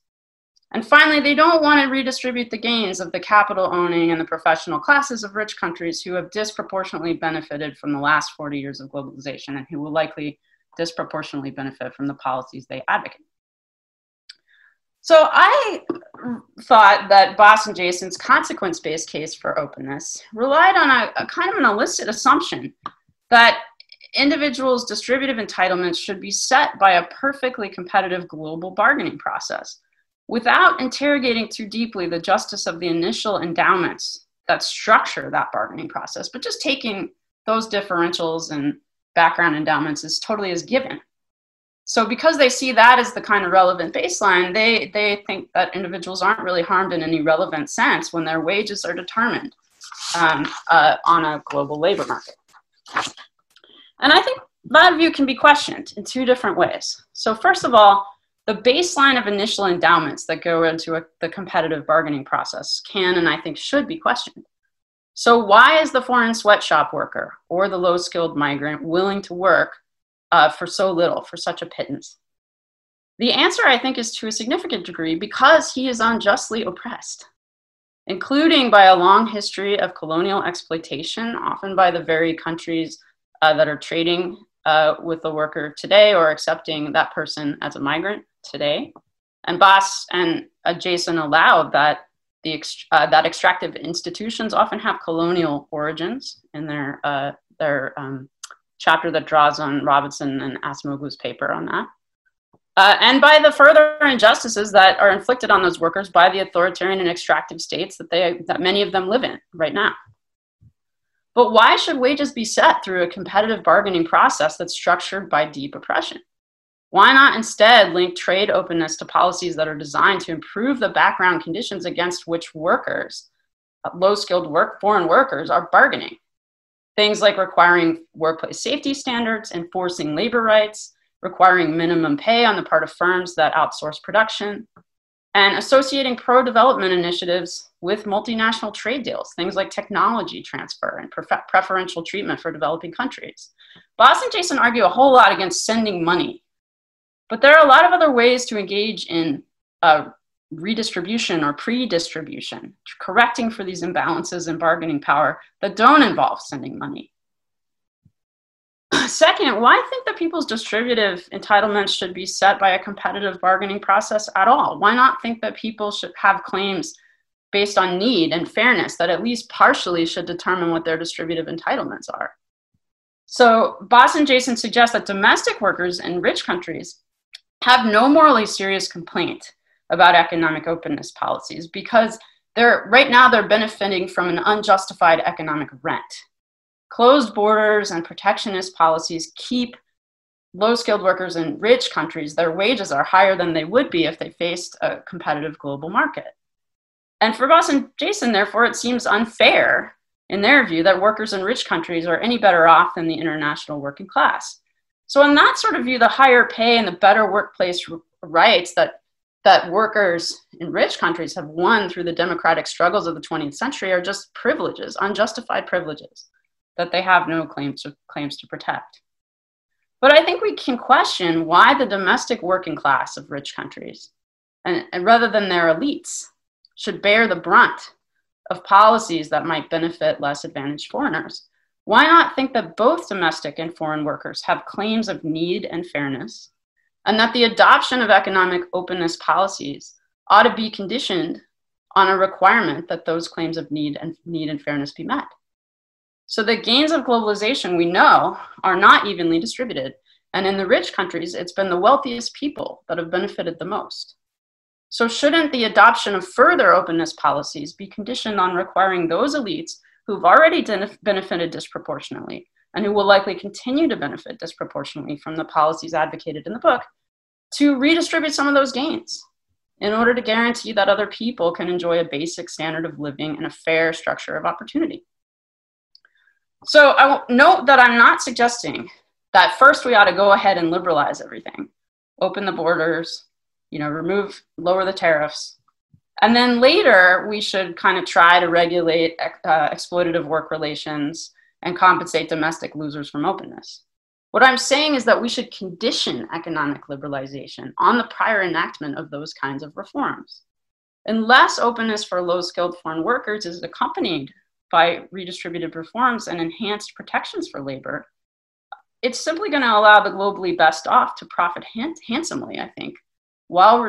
And finally, they don't want to redistribute the gains of the capital owning and the professional classes of rich countries who have disproportionately benefited from the last 40 years of globalization and who will likely disproportionately benefit from the policies they advocate. So I thought that Boss and Jason's consequence-based case for openness relied on a kind of an illicit assumption that individuals' distributive entitlements should be set by a perfectly competitive global bargaining process without interrogating too deeply the justice of the initial endowments that structure that bargaining process, but just taking those differentials and background endowments as totally as given. So because they see that as the kind of relevant baseline, they think that individuals aren't really harmed in any relevant sense when their wages are determined on a global labor market. And I think that view can be questioned in two different ways. So first of all, the baseline of initial endowments that go into the competitive bargaining process can and I think should be questioned. So why is the foreign sweatshop worker or the low-skilled migrant willing to work for so little, for such a pittance? The answer, I think, is to a significant degree because he is unjustly oppressed, including by a long history of colonial exploitation, often by the very countries that are trading with the worker today or accepting that person as a migrant today. And Boss and Jason allowed that that extractive institutions often have colonial origins in their chapter that draws on Robinson and Acemoglu's paper on that. And by the further injustices that are inflicted on those workers by the authoritarian and extractive states that many of them live in right now. But why should wages be set through a competitive bargaining process that's structured by deep oppression? Why not instead link trade openness to policies that are designed to improve the background conditions against which workers, low-skilled foreign workers, are bargaining? Things like requiring workplace safety standards, enforcing labor rights, requiring minimum pay on the part of firms that outsource production, and associating pro-development initiatives with multinational trade deals, things like technology transfer and preferential treatment for developing countries. Boss and Jason argue a whole lot against sending money, but there are a lot of other ways to engage in redistribution or pre-distribution, correcting for these imbalances in bargaining power that don't involve sending money. Second, why think that people's distributive entitlements should be set by a competitive bargaining process at all? Why not think that people should have claims based on need and fairness that at least partially should determine what their distributive entitlements are? So Boss and Jason suggest that domestic workers in rich countries have no morally serious complaint about economic openness policies because right now they're benefiting from an unjustified economic rent. Closed borders and protectionist policies keep low-skilled workers in rich countries, their wages are higher than they would be if they faced a competitive global market. And for Boss and Jason, therefore, it seems unfair, in their view, that workers in rich countries are any better off than the international working class. So in that sort of view, the higher pay and the better workplace rights that workers in rich countries have won through the democratic struggles of the 20th century are just privileges, unjustified privileges, that they have no claims to protect. But I think we can question why the domestic working class of rich countries, and rather than their elites, should bear the brunt of policies that might benefit less advantaged foreigners. Why not think that both domestic and foreign workers have claims of need and fairness, and that the adoption of economic openness policies ought to be conditioned on a requirement that those claims of need and fairness be met? So the gains of globalization, we know, are not evenly distributed. And in the rich countries, it's been the wealthiest people that have benefited the most. So shouldn't the adoption of further openness policies be conditioned on requiring those elites who've already benefited disproportionately and who will likely continue to benefit disproportionately from the policies advocated in the book to redistribute some of those gains in order to guarantee that other people can enjoy a basic standard of living and a fair structure of opportunity. So I will note that I'm not suggesting that first we ought to go ahead and liberalize everything, open the borders, lower the tariffs. And then later we should kind of try to regulate exploitative work relations and compensate domestic losers from openness. What I'm saying is that we should condition economic liberalization on the prior enactment of those kinds of reforms. Unless openness for low-skilled foreign workers is accompanied by redistributed reforms and enhanced protections for labor, it's simply going to allow the globally best off to profit handsomely, I think, while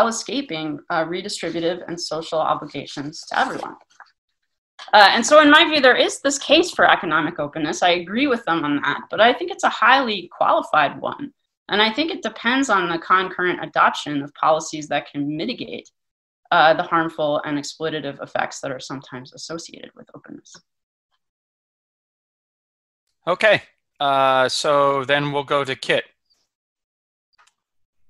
escaping redistributive and social obligations to everyone. And so in my view, there is this case for economic openness. I agree with them on that, but I think it's a highly qualified one. And I think it depends on the concurrent adoption of policies that can mitigate the harmful and exploitative effects that are sometimes associated with openness. Okay, so then we'll go to Kit.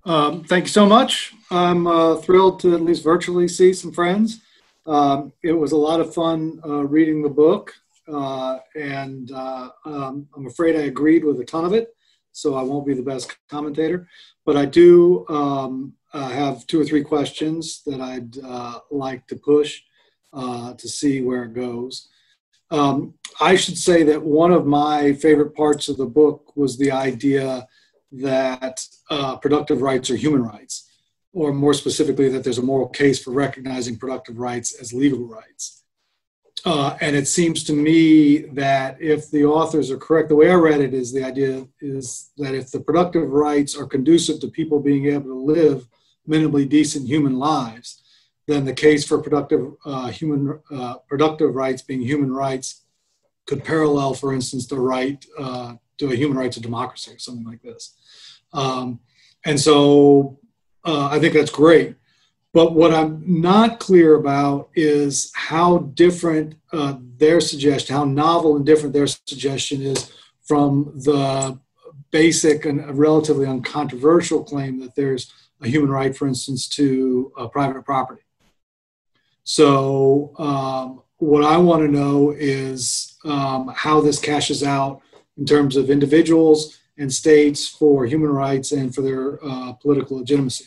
Thank you so much. I'm thrilled to at least virtually see some friends. It was a lot of fun reading the book, and I'm afraid I agreed with a ton of it, so I won't be the best commentator. But I do have 2 or 3 questions that I'd like to push to see where it goes. I should say that one of my favorite parts of the book was the idea that productive rights are human rights, or more specifically, that there's a moral case for recognizing productive rights as legal rights. And it seems to me that if the authors are correct, the way I read it is the idea is that if the productive rights are conducive to people being able to live minimally decent human lives, then the case for productive rights being human rights could parallel, for instance, the right to a human right to democracy or something like this. And so I think that's great. But what I'm not clear about is how different their suggestion, how novel and different their suggestion is from the basic and relatively uncontroversial claim that there's a human right, for instance, to private property. So what I want to know is how this cashes out in terms of individuals and states for human rights and for their political legitimacy.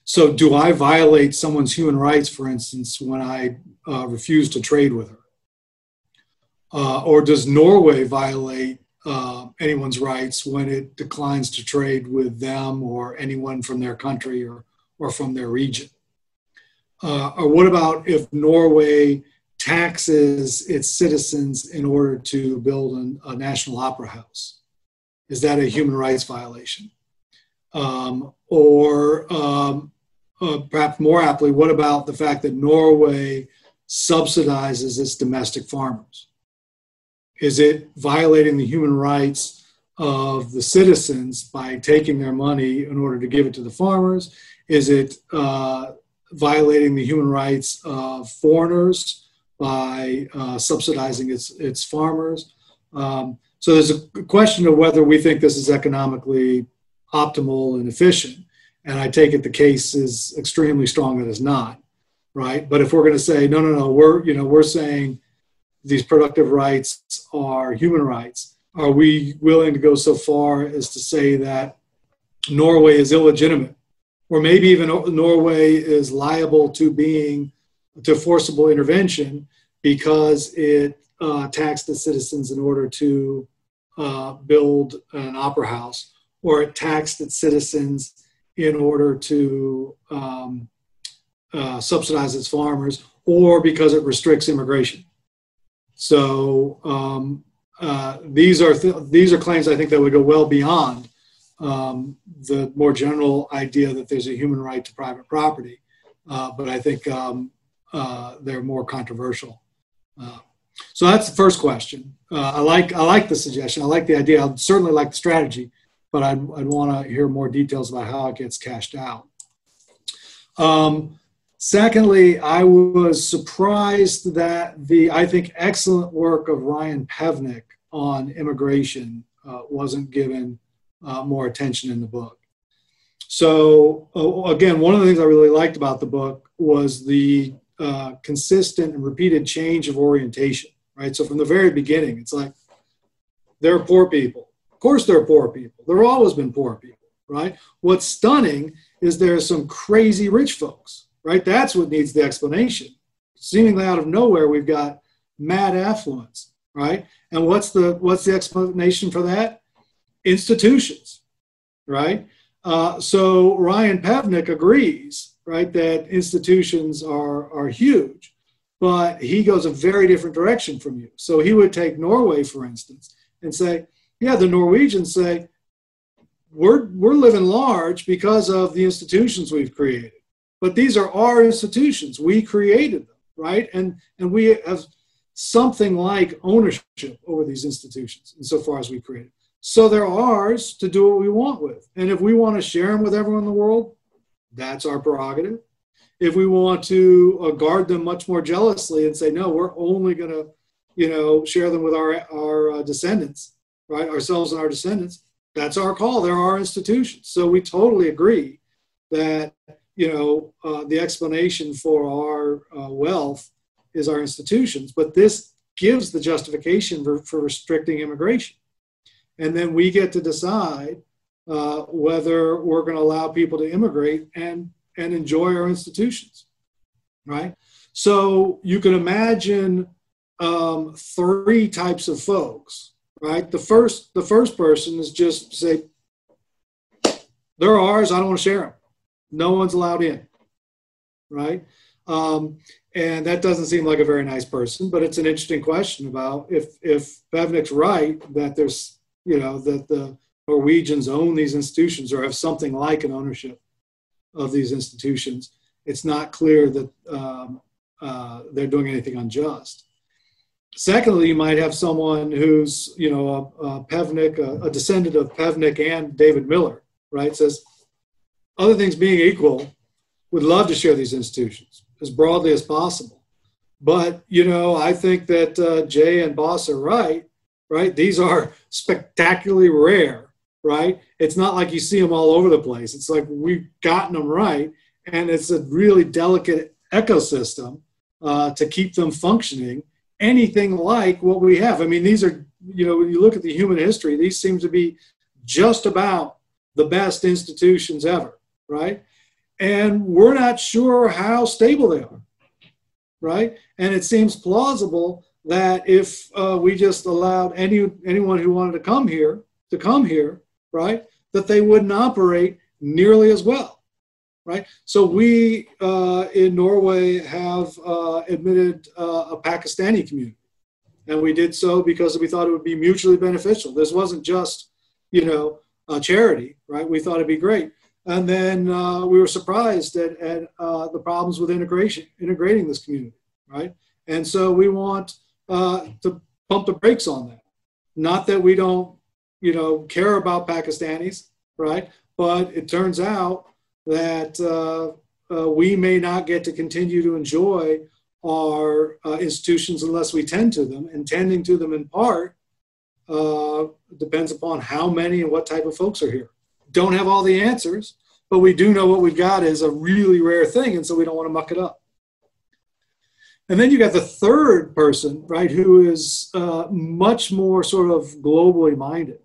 So do I violate someone's human rights, for instance, when I refuse to trade with her? Or does Norway violate anyone's rights when it declines to trade with them or anyone from their country or from their region? Or what about if Norway taxes its citizens in order to build a national opera house? Is that a human rights violation? Or perhaps more aptly, what about the fact that Norway subsidizes its domestic farmers? Is it violating the human rights of the citizens by taking their money in order to give it to the farmers? Is it violating the human rights of foreigners by subsidizing its farmers? So there's a question of whether we think this is economically optimal and efficient. And I take it the case is extremely strong that it's not, right? But if we're going to say, no, we're saying these productive rights are human rights, are we willing to go so far as to say that Norway is illegitimate? Or maybe even Norway is liable to forcible intervention because it taxed its citizens in order to build an opera house, or it taxed its citizens in order to subsidize its farmers, or because it restricts immigration. So these are claims I think that would go well beyond the more general idea that there's a human right to private property, but I think they're more controversial. So that's the first question. I like the suggestion. I like the idea. I'd certainly like the strategy, but I'd want to hear more details about how it gets cashed out. Secondly, I was surprised that the, I think, excellent work of Ryan Pevnick on immigration wasn't given more attention in the book. So again, one of the things I really liked about the book was the consistent and repeated change of orientation, right? So from the very beginning, it's like, there are poor people. Of course there are poor people. There have always been poor people, right? What's stunning is there are some crazy rich folks, right? That's what needs the explanation. Seemingly out of nowhere, we've got mad affluence, right? And what's the explanation for that? Institutions, right? So Ryan Pevnick agrees, right, that institutions are huge, but he goes a very different direction from you. So he would take Norway, for instance, and say, yeah, the Norwegians say, we're living large because of the institutions we've created. But these are our institutions. We created them, right? And we have something like ownership over these institutions insofar as we created. So they're ours to do what we want with. And if we want to share them with everyone in the world, that's our prerogative. If we want to guard them much more jealously and say, no, we're only going to, share them with our descendants, right? Ourselves and our descendants, that's our call. They're our institutions. So we totally agree that, the explanation for our wealth is our institutions, but this gives the justification for restricting immigration. And then we get to decide whether we're going to allow people to immigrate and enjoy our institutions, right? So you can imagine three types of folks, right? The first person is just say, they're ours, I don't want to share them. No one's allowed in, right? And that doesn't seem like a very nice person, but it's an interesting question about if Pevnick's right that there's, that the Norwegians own these institutions or have something like an ownership of these institutions, it's not clear that they're doing anything unjust. Secondly, you might have someone who's, a Pevnick, a descendant of Pevnick and David Miller, right? Says, other things being equal, would love to share these institutions as broadly as possible. But, I think that Jay and Boss are right? These are spectacularly rare, right? It's not like you see them all over the place. It's like we've gotten them right, and it's a really delicate ecosystem to keep them functioning anything like what we have. I mean, these are, when you look at the human history, these seem to be just about the best institutions ever, right? And we're not sure how stable they are, right? And it seems plausible that if we just allowed anyone who wanted to come here, right, that they wouldn't operate nearly as well, right? So we in Norway have admitted a Pakistani community, and we did so because we thought it would be mutually beneficial. This wasn't just, a charity, right? We thought it'd be great. And then we were surprised at the problems with integrating this community, right? And so we want to pump the brakes on that. Not that we don't, care about Pakistanis, right? But it turns out that we may not get to continue to enjoy our institutions unless we tend to them, and tending to them in part depends upon how many and what type of folks are here. Don't have all the answers, but we do know what we've got is a really rare thing, and so we don't want to muck it up. And then you got the third person, right, who is much more sort of globally minded.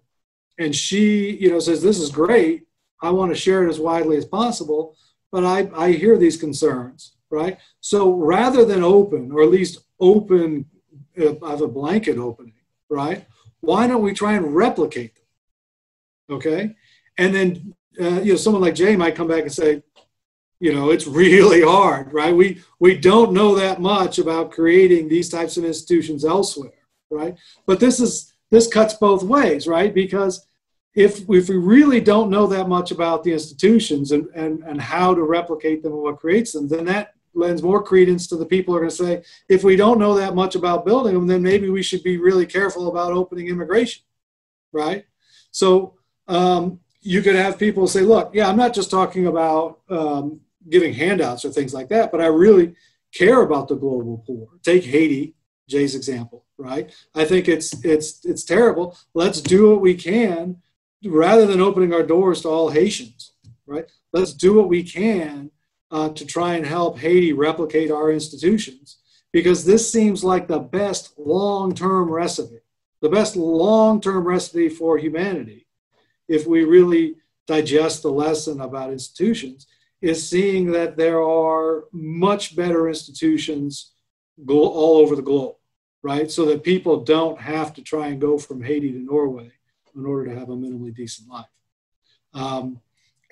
And she, says, this is great. I want to share it as widely as possible, but I hear these concerns, right? So rather than open, or at least open, have a blanket opening, right? Why don't we try and replicate them, okay? And then, someone like Jay might come back and say, it's really hard, right? We don't know that much about creating these types of institutions elsewhere, right? But this cuts both ways, right? Because if we really don't know that much about the institutions and how to replicate them and what creates them, then that lends more credence to the people who are going to say, if we don't know that much about building them, then maybe we should be really careful about opening immigration, right? So you could have people say, look, yeah, I'm not just talking about giving handouts or things like that, but I really care about the global poor. Take Haiti, Jay's example, right? I think it's terrible. Let's do what we can rather than opening our doors to all Haitians, right? Let's do what we can to try and help Haiti replicate our institutions, because this seems like the best long-term recipe, for humanity, if we really digest the lesson about institutions, is seeing that there are much better institutions all over the globe, right? So that people don't have to try and go from Haiti to Norway in order to have a minimally decent life.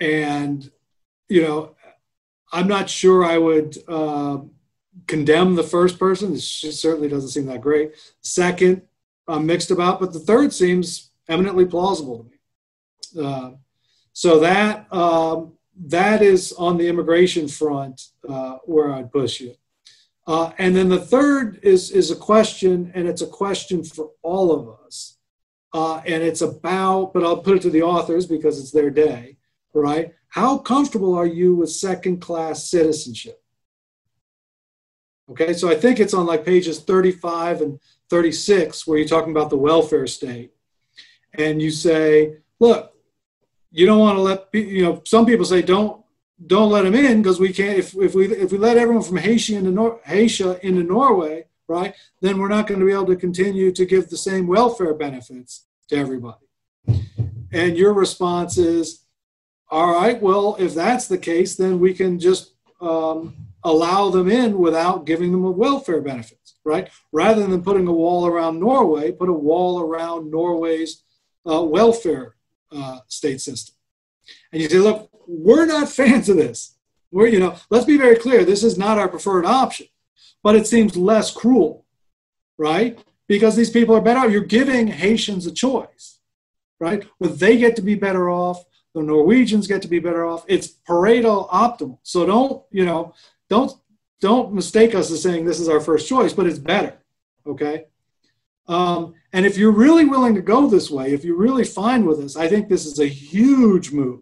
And, you know, I'm not sure I would condemn the first person. It certainly doesn't seem that great. Second, I'm mixed about, but the third seems eminently plausible to me. So that is on the immigration front where I'd push you. And then the third is a question, and it's a question for all of us. And it's about, but I'll put it to the authors because it's their day, right? How comfortable are you with second-class citizenship? Okay, so I think it's on like pages 35 and 36 where you're talking about the welfare state. And you say, look, you don't want to let, you know, some people say don't let them in because we can't, if we let everyone from Haiti into Norway, right, then we're not going to be able to continue to give the same welfare benefits to everybody. And your response is, all right, well, if that's the case, then we can just allow them in without giving them welfare benefits, right? Rather than putting a wall around Norway, put a wall around Norway's welfare state system. And you say, look, we're not fans of this. We're, you know, let's be very clear, this is not our preferred option, but it seems less cruel, right? Because these people are better. You're giving Haitians a choice, right? Well, they get to be better off. The Norwegians get to be better off. It's Pareto optimal. So don't mistake us as saying this is our first choice, but it's better, okay? And if you're really willing to go this way, if you're really fine with this, I think this is a huge move,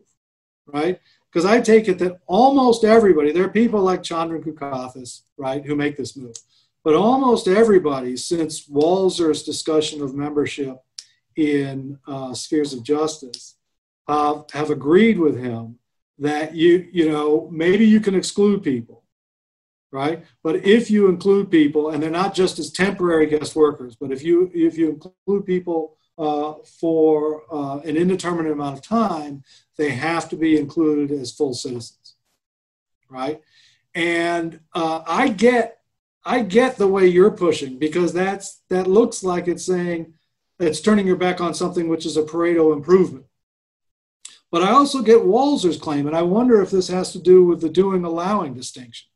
right? Because I take it that almost everybody, there are people like Chandran Kukathis, right, who make this move, but almost everybody since Walzer's discussion of membership in spheres of justice have agreed with him that you know, maybe you can exclude people, right? But if you include people, and they're not just as temporary guest workers, but if you include people for an indeterminate amount of time, they have to be included as full citizens, right? And I get the way you're pushing, because that looks like it's saying it's turning your back on something which is a Pareto improvement. But I also get Walzer's claim, and I wonder if this has to do with the doing-allowing distinction,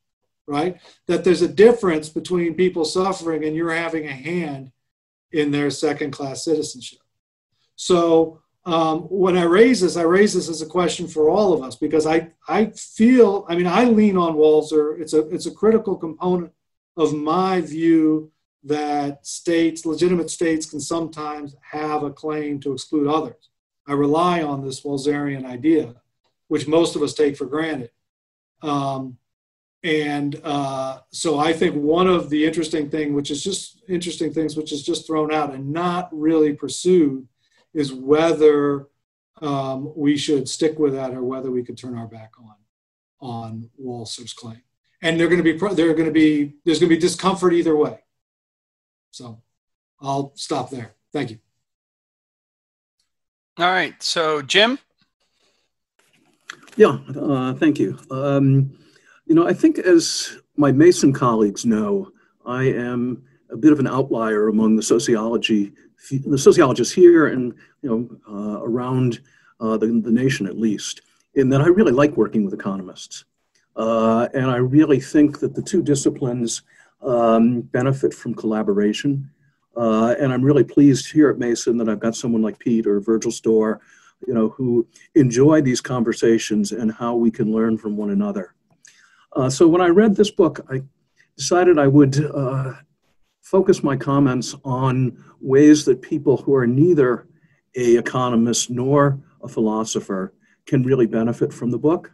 right? That there's a difference between people suffering and you're having a hand in their second-class citizenship. So when I raise this as a question for all of us, because I feel, I mean, I lean on Walzer. It's a critical component of my view that legitimate states can sometimes have a claim to exclude others. I rely on this Walzerian idea, which most of us take for granted. So I think one of the interesting things which is just thrown out and not really pursued is whether we should stick with that or whether we could turn our back on Walzer's claim. And there's going to be discomfort either way. So I'll stop there. Thank you. All right. So Jim? Yeah, thank you. You know, I think as my Mason colleagues know, I am a bit of an outlier among the sociologists here and, you know, around the nation at least, in that I really like working with economists. And I really think that the two disciplines benefit from collaboration. And I'm really pleased here at Mason that I've got someone like Pete or Virgil Storr, you know, who enjoy these conversations and how we can learn from one another. So when I read this book, I decided I would focus my comments on ways that people who are neither an economist nor a philosopher can really benefit from the book.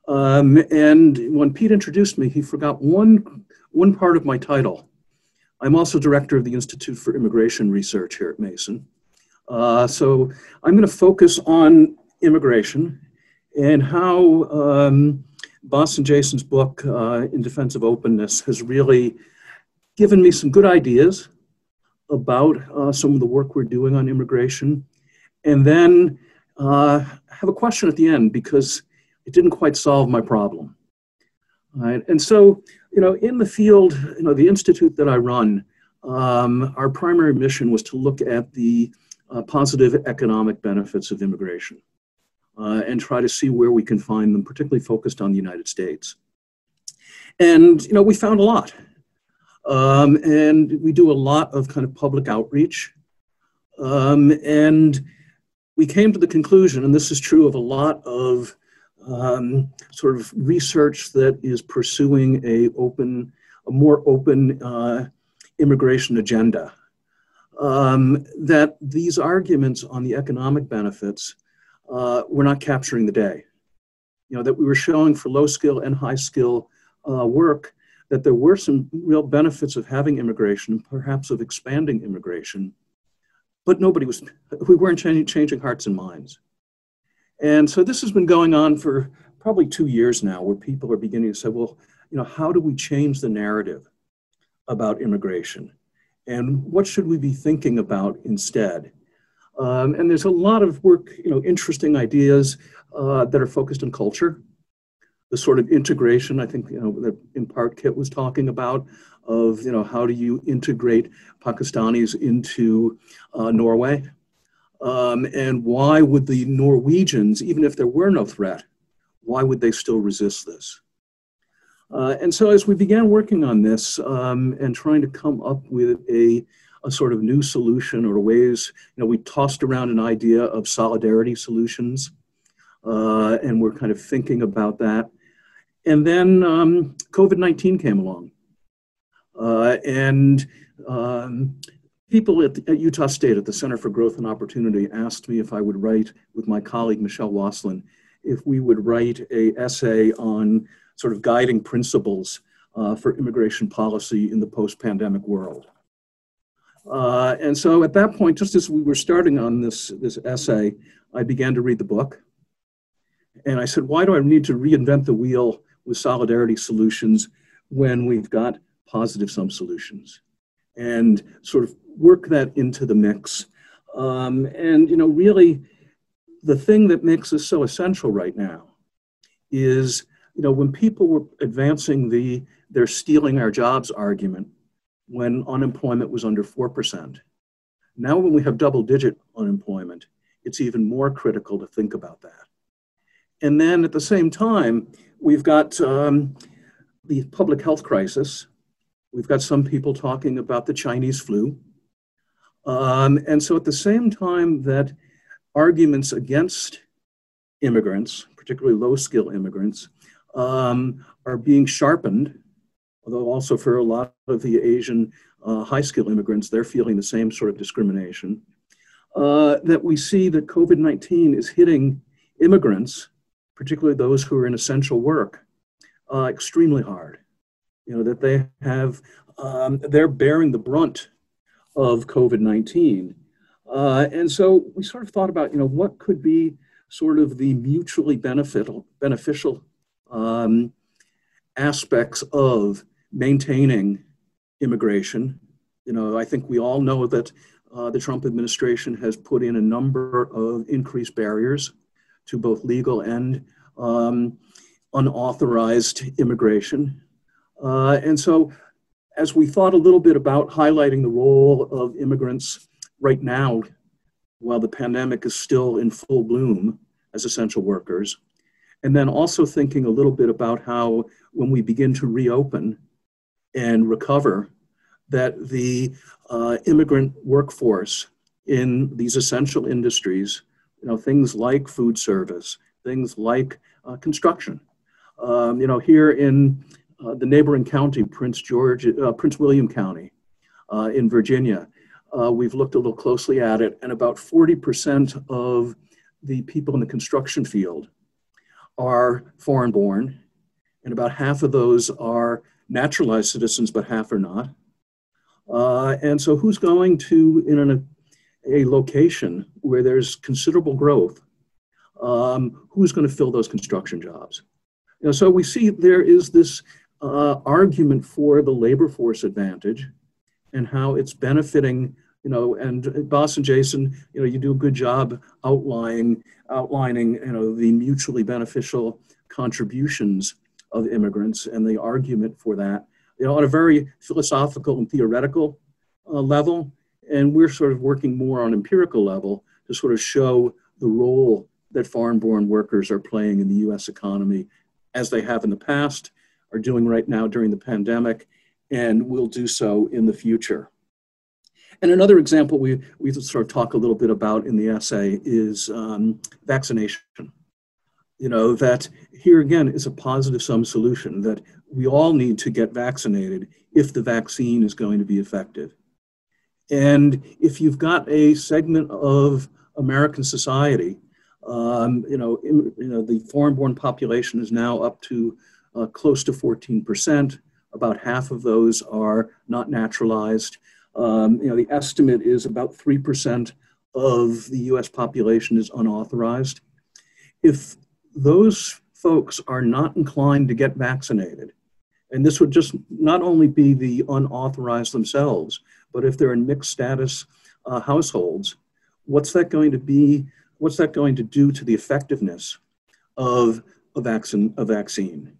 And when Pete introduced me, he forgot one part of my title. I'm also director of the Institute for Immigration Research here at Mason. So I'm going to focus on immigration and how Boss and Jason's book, In Defense of Openness, has really given me some good ideas about some of the work we're doing on immigration. And then have a question at the end, because it didn't quite solve my problem. Right? And so, in the field, the institute that I run, our primary mission was to look at the positive economic benefits of immigration and try to see where we can find them, particularly focused on the United States. And, we found a lot. And we do a lot of kind of public outreach. And we came to the conclusion, and this is true of a lot of sort of research that is pursuing a more open immigration agenda, that these arguments on the economic benefits were not capturing the day. That we were showing for low skill and high skill work that there were some real benefits of having immigration, perhaps of expanding immigration, but we weren't changing hearts and minds. And so this has been going on for probably 2 years now, where people are beginning to say, well, how do we change the narrative about immigration? And what should we be thinking about instead? And there's a lot of work, interesting ideas that are focused on culture. The sort of integration, I think, that in part Kit was talking about, of, how do you integrate Pakistanis into Norway? And why would the Norwegians, even if there were no threat, why would they still resist this? And so as we began working on this and trying to come up with a sort of new solution or ways, we tossed around an idea of solidarity solutions, and we're kind of thinking about that. And then COVID-19 came along. And people at Utah State at the Center for Growth and Opportunity asked me if I would write, with my colleague Michelle Waslin, if we would write an essay on sort of guiding principles for immigration policy in the post-pandemic world. And so at that point, just as we were starting on this essay, I began to read the book. And I said, why do I need to reinvent the wheel with solidarity solutions when we've got positive sum solutions? And sort of work that into the mix. And, really, the thing that makes this so essential right now is, when people were advancing they're stealing our jobs argument when unemployment was under 4%. Now when we have double-digit unemployment, it's even more critical to think about that. And then at the same time, we've got the public health crisis. We've got some people talking about the Chinese flu. And so at the same time that arguments against immigrants, particularly low-skill immigrants, are being sharpened, although also for a lot of the Asian high-skill immigrants, they're feeling the same sort of discrimination, that we see that COVID-19 is hitting immigrants, particularly those who are in essential work, extremely hard. That they have, they're bearing the brunt of COVID-19. And so we sort of thought about, what could be sort of the mutually beneficial aspects of maintaining immigration. I think we all know that the Trump administration has put in a number of increased barriers to both legal and unauthorized immigration. And so as we thought a little bit about highlighting the role of immigrants right now, while the pandemic is still in full bloom as essential workers, and then also thinking a little bit about how when we begin to reopen and recover, that the immigrant workforce in these essential industries, things like food service, things like construction, here in the neighboring county, Prince William County in Virginia, we've looked a little closely at it, and about 40% of the people in the construction field are foreign born, and about half of those are naturalized citizens, but half are not. And so who's going to, in a location where there's considerable growth, who's going to fill those construction jobs? So we see there is this argument for the labor force advantage and how it's benefiting, and Boss and Jason, you do a good job outlining, the mutually beneficial contributions of immigrants and the argument for that, on a very philosophical and theoretical level. And we're sort of working more on empirical level to sort of show the role that foreign-born workers are playing in the U.S. economy, as they have in the past, are doing right now during the pandemic, and will do so in the future. And another example we sort of talk a little bit about in the essay is vaccination. That here again is a positive sum solution, that we all need to get vaccinated if the vaccine is going to be effective. And if you've got a segment of American society, the foreign-born population is now up to close to 14%. About half of those are not naturalized. The estimate is about 3% of the U.S. population is unauthorized. If those folks are not inclined to get vaccinated, and this would just not only be the unauthorized themselves, but if they're in mixed status households, what's that going to do to the effectiveness of a vaccine?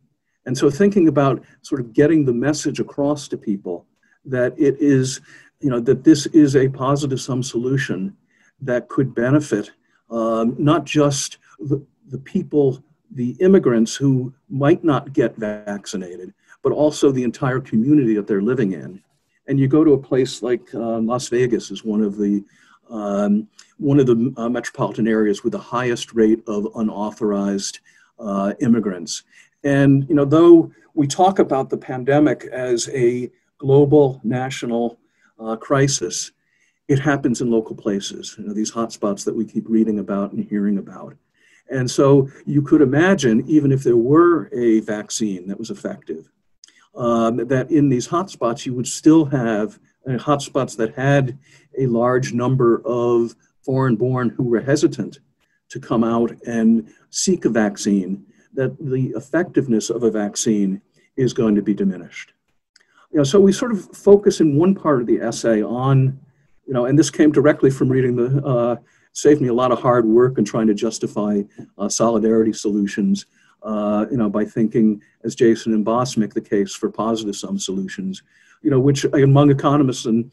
And so thinking about sort of getting the message across to people that it is, that this is a positive sum solution that could benefit not just the people, the immigrants who might not get vaccinated, but also the entire community that they're living in. And you go to a place like Las Vegas is one of the metropolitan areas with the highest rate of unauthorized immigrants. And though we talk about the pandemic as a global national crisis, it happens in local places, these hotspots that we keep reading about and hearing about. And so you could imagine, even if there were a vaccine that was effective, that in these hotspots, you would still have hotspots that had a large number of foreign-born who were hesitant to come out and seek a vaccine, that the effectiveness of a vaccine is going to be diminished. So we sort of focus in one part of the essay on, and this came directly from reading saved me a lot of hard work and trying to justify solidarity solutions, by thinking, as Jason and Boss make the case for positive sum solutions, which among economists and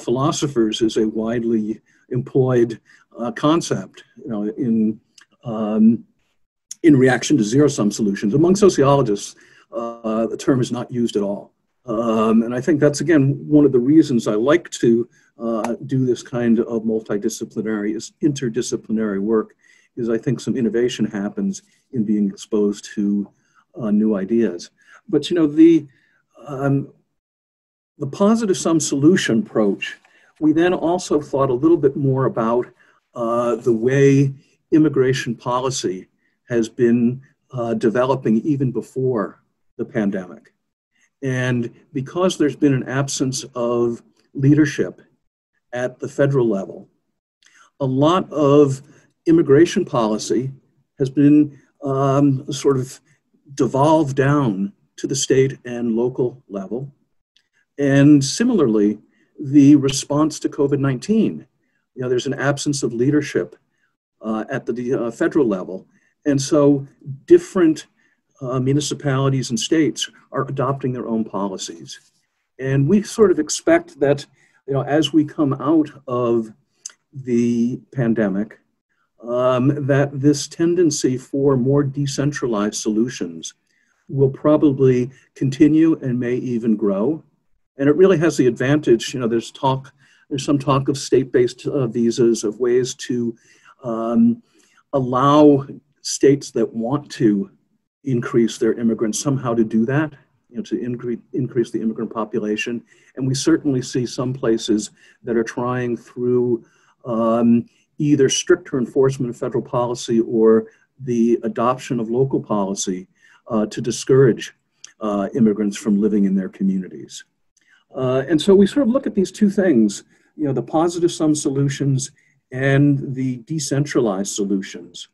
philosophers is a widely employed concept, in reaction to zero sum solutions. Among sociologists, the term is not used at all. And I think that's, again, one of the reasons I like to do this kind of interdisciplinary work, is I think some innovation happens in being exposed to new ideas. But, the positive sum solution approach, we then also thought a little bit more about the way immigration policy has been developing even before the pandemic. And because there's been an absence of leadership at the federal level, a lot of immigration policy has been sort of devolved down to the state and local level. And similarly, the response to COVID-19, there's an absence of leadership at the federal level. And so different municipalities and states are adopting their own policies. And we sort of expect that, as we come out of the pandemic, that this tendency for more decentralized solutions will probably continue and may even grow. And it really has the advantage, there's some talk of state-based visas, of ways to allow states that want to increase their immigrants somehow to do that, to increase the immigrant population. And we certainly see some places that are trying through either stricter enforcement of federal policy or the adoption of local policy to discourage immigrants from living in their communities. And so we sort of look at these two things, the positive sum solutions and the decentralized solutions.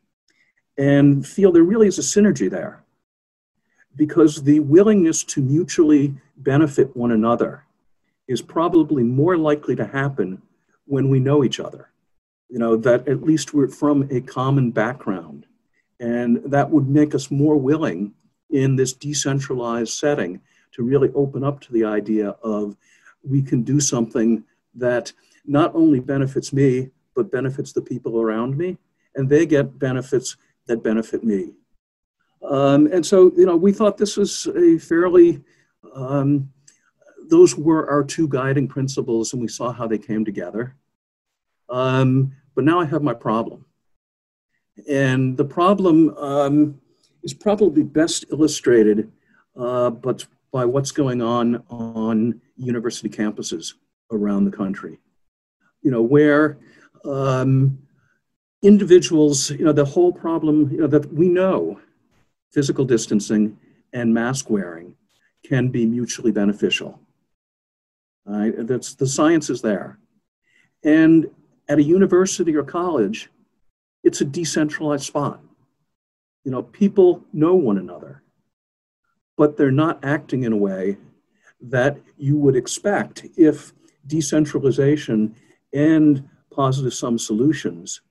and feel there really is a synergy there, because the willingness to mutually benefit one another is probably more likely to happen when we know each other. You know, that at least we're from a common background, and that would make us more willing in this decentralized setting to really open up to the idea of we can do something that not only benefits me, but benefits the people around me, and they get benefits that benefit me. And so, you know, we thought this was a fairly, those were our two guiding principles, and we saw how they came together. But now I have my problem. And the problem is probably best illustrated but by what's going on university campuses around the country. You know, where individuals, you know, the whole problem, you know, that we know physical distancing and mask wearing can be mutually beneficial. That's, the science is there. And at a university or college, it's a decentralized spot. You know, people know one another, but they're not acting in a way that you would expect if decentralization and positive sum solutions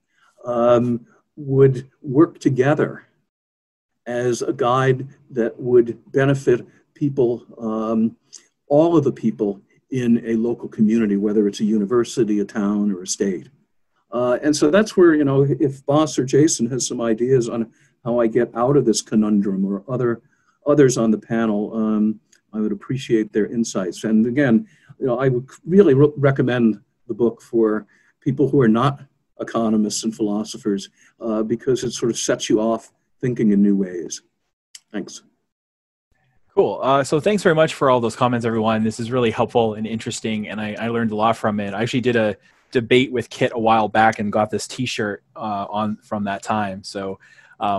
would work together as a guide that would benefit people, all of the people in a local community, whether it's a university, a town, or a state. And so that's where, you know, if Bas or Jason has some ideas on how I get out of this conundrum, or others on the panel, I would appreciate their insights. And again, you know, I would really recommend the book for people who are not economists and philosophers, because it sort of sets you off thinking in new ways. Thanks. Cool. So thanks very much for all those comments, everyone. This is really helpful and interesting, and I learned a lot from it. I actually did a debate with Kit a while back and got this T-shirt from that time. So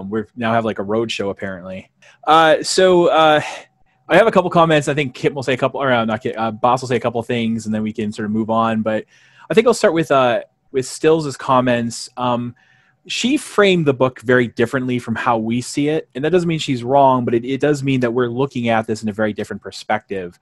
we now have like a road show apparently. I have a couple comments. I think Kit will say a couple, or not Kit, Bas will say a couple of things, and then we can sort of move on. But I think I'll start with Stills' comments. She framed the book very differently from how we see it. And that doesn't mean she's wrong, but it does mean that we're looking at this in a very different perspective.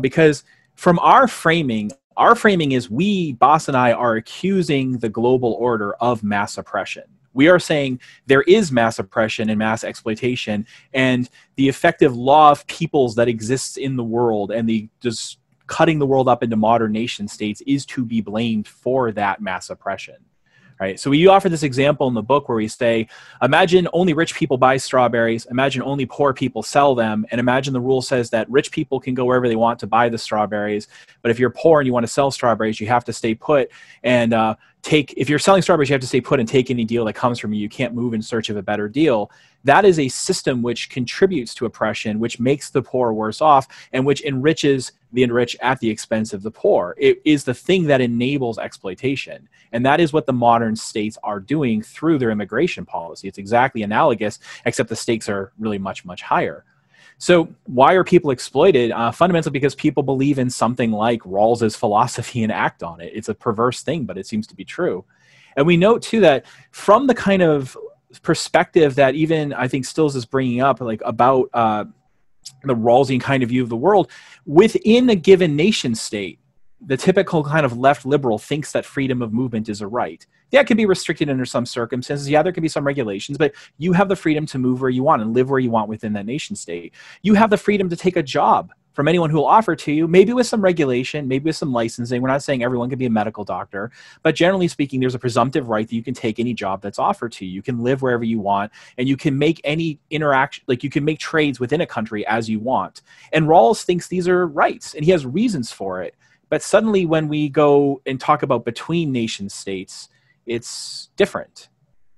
Because from our framing is Bas and I are accusing the global order of mass oppression. We are saying there is mass oppression and mass exploitation, and the effective law of peoples that exists in the world and the just cutting the world up into modern nation states is to be blamed for that mass oppression. Right? So we offer this example in the book where we say, imagine only rich people buy strawberries, imagine only poor people sell them, and imagine the rule says that rich people can go wherever they want to buy the strawberries, but if you're poor and you want to sell strawberries, you have to stay put and if you're selling strawberries, you have to stay put and take any deal that comes from you. You can't move in search of a better deal. That is a system which contributes to oppression, which makes the poor worse off, and which enriches the enriched at the expense of the poor. It is the thing that enables exploitation. And that is what the modern states are doing through their immigration policy. It's exactly analogous, except the stakes are really much, much higher. So why are people exploited? Fundamentally because people believe in something like Rawls's philosophy and act on it. It's a perverse thing, but it seems to be true. And we note too that from the kind of perspective that even I think Stills is bringing up, like about the Rawlsian kind of view of the world, within a given nation state, the typical kind of left liberal thinks that freedom of movement is a right. Yeah, it can be restricted under some circumstances. Yeah, there can be some regulations, but you have the freedom to move where you want and live where you want within that nation state. You have the freedom to take a job from anyone who will offer to you, maybe with some regulation, maybe with some licensing. We're not saying everyone can be a medical doctor, but generally speaking, there's a presumptive right that you can take any job that's offered to you. You can live wherever you want, and you can make any interaction, like you can make trades within a country as you want. And Rawls thinks these are rights, and he has reasons for it. But suddenly when we go and talk about between nation states, it's different,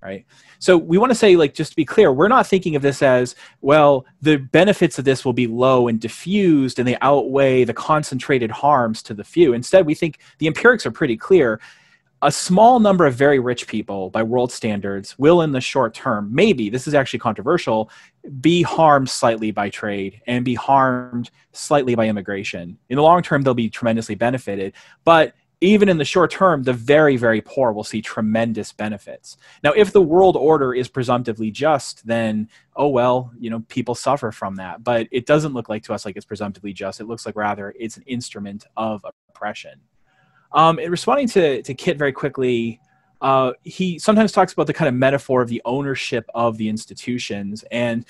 right? So we want to say, like, just to be clear, we're not thinking of this as, well, the benefits of this will be low and diffused and they outweigh the concentrated harms to the few. Instead, we think the empirics are pretty clear. A small number of very rich people, by world standards, will in the short term, maybe, this is actually controversial, be harmed slightly by trade and be harmed slightly by immigration. In the long term, they'll be tremendously benefited. But even in the short term, the very, very poor will see tremendous benefits. Now, if the world order is presumptively just, then, oh, well, people suffer from that. But it doesn't look like to us like it's presumptively just. It looks like rather it's an instrument of oppression. In responding to Kit very quickly, he sometimes talks about the kind of metaphor of the ownership of the institutions. And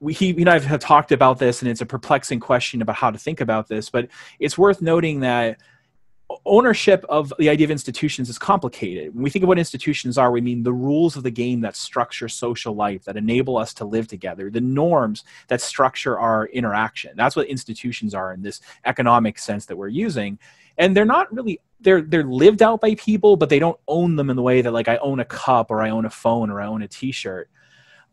he and I have talked about this, and it's a perplexing question about how to think about this. But it's worth noting that ownership of the idea of institutions is complicated. When we think of what institutions are, we mean the rules of the game that structure social life, that enable us to live together, the norms that structure our interaction. That's what institutions are in this economic sense that we're using. And they're not really, they're lived out by people, but they don't own them in the way that, like, I own a cup or I own a phone or I own a t-shirt.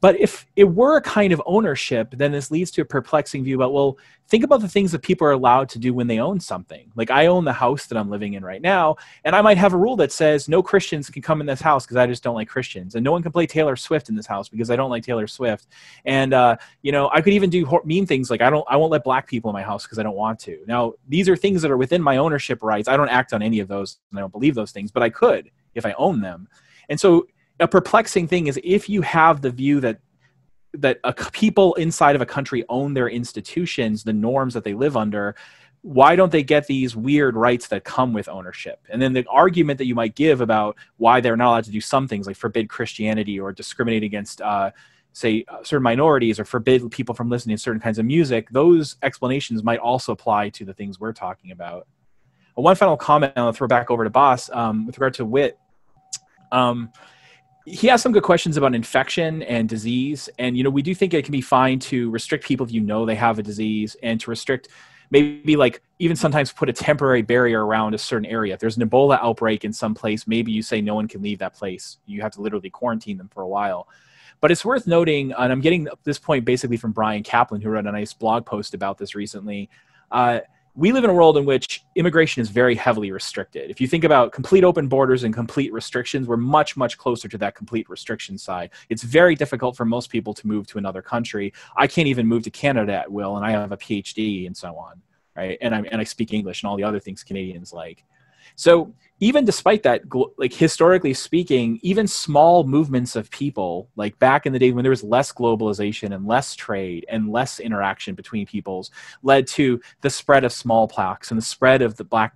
But if it were a kind of ownership, then this leads to a perplexing view about, well, think about the things that people are allowed to do when they own something. Like, I own the house that I'm living in right now, and I might have a rule that says no Christians can come in this house because I just don't like Christians. And no one can play Taylor Swift in this house because I don't like Taylor Swift. And, I could even do mean things like I won't let black people in my house because I don't want to. Now, these are things that are within my ownership rights. I don't act on any of those, and I don't believe those things, but I could if I own them. And so a perplexing thing is if you have the view that people inside of a country own their institutions, the norms that they live under, why don't they get these weird rights that come with ownership? And then the argument that you might give about why they're not allowed to do some things, like forbid Christianity or discriminate against, certain minorities or forbid people from listening to certain kinds of music, those explanations might also apply to the things we're talking about. One final comment I'll throw back over to Bas with regard to Whit. He has some good questions about infection and disease. And, we do think it can be fine to restrict people if they have a disease, and to restrict, maybe like even sometimes put a temporary barrier around a certain area. If there's an Ebola outbreak in some place, maybe you say no one can leave that place. You have to literally quarantine them for a while. But it's worth noting, and I'm getting this point basically from Brian Kaplan, who wrote a nice blog post about this recently. We live in a world in which immigration is very heavily restricted. If you think about complete open borders and complete restrictions, we're much, much closer to that complete restriction side. It's very difficult for most people to move to another country. I can't even move to Canada at will, and I have a PhD and so on, right? And I speak English and all the other things Canadians like. So even despite that, like historically speaking, even small movements of people, like back in the day when there was less globalization and less trade and less interaction between peoples, led to the spread of smallpox and the spread of the Black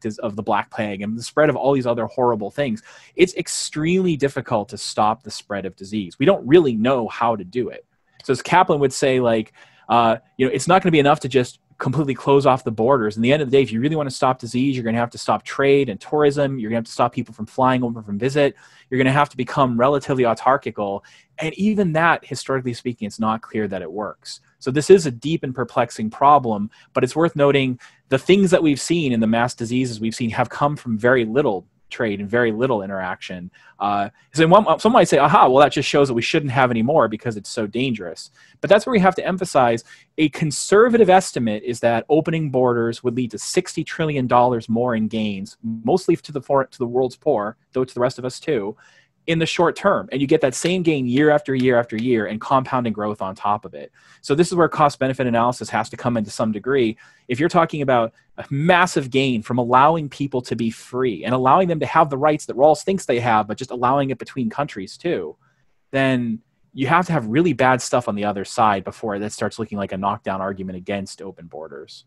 Plague and the spread of all these other horrible things. It's extremely difficult to stop the spread of disease. We don't really know how to do it. So as Kaplan would say, it's not going to be enough to just completely close off the borders. In the end of the day, if you really want to stop disease, you're going to have to stop trade and tourism. You're going to have to stop people from flying over from visit. You're going to have to become relatively autarchical. And even that, historically speaking, it's not clear that it works. So this is a deep and perplexing problem, but it's worth noting the things that we've seen in the mass diseases we've seen have come from very little trade and very little interaction. So some might say, aha, well, that just shows that we shouldn't have any more because it's so dangerous. But that's where we have to emphasize a conservative estimate is that opening borders would lead to $60 trillion more in gains, mostly to the world's poor, though to the rest of us too, in the short term. And you get that same gain year after year after year and compounding growth on top of it. So this is where cost benefit analysis has to come in to some degree. If you're talking about a massive gain from allowing people to be free and allowing them to have the rights that Rawls thinks they have, but just allowing it between countries too, then you have to have really bad stuff on the other side before that starts looking like a knockdown argument against open borders.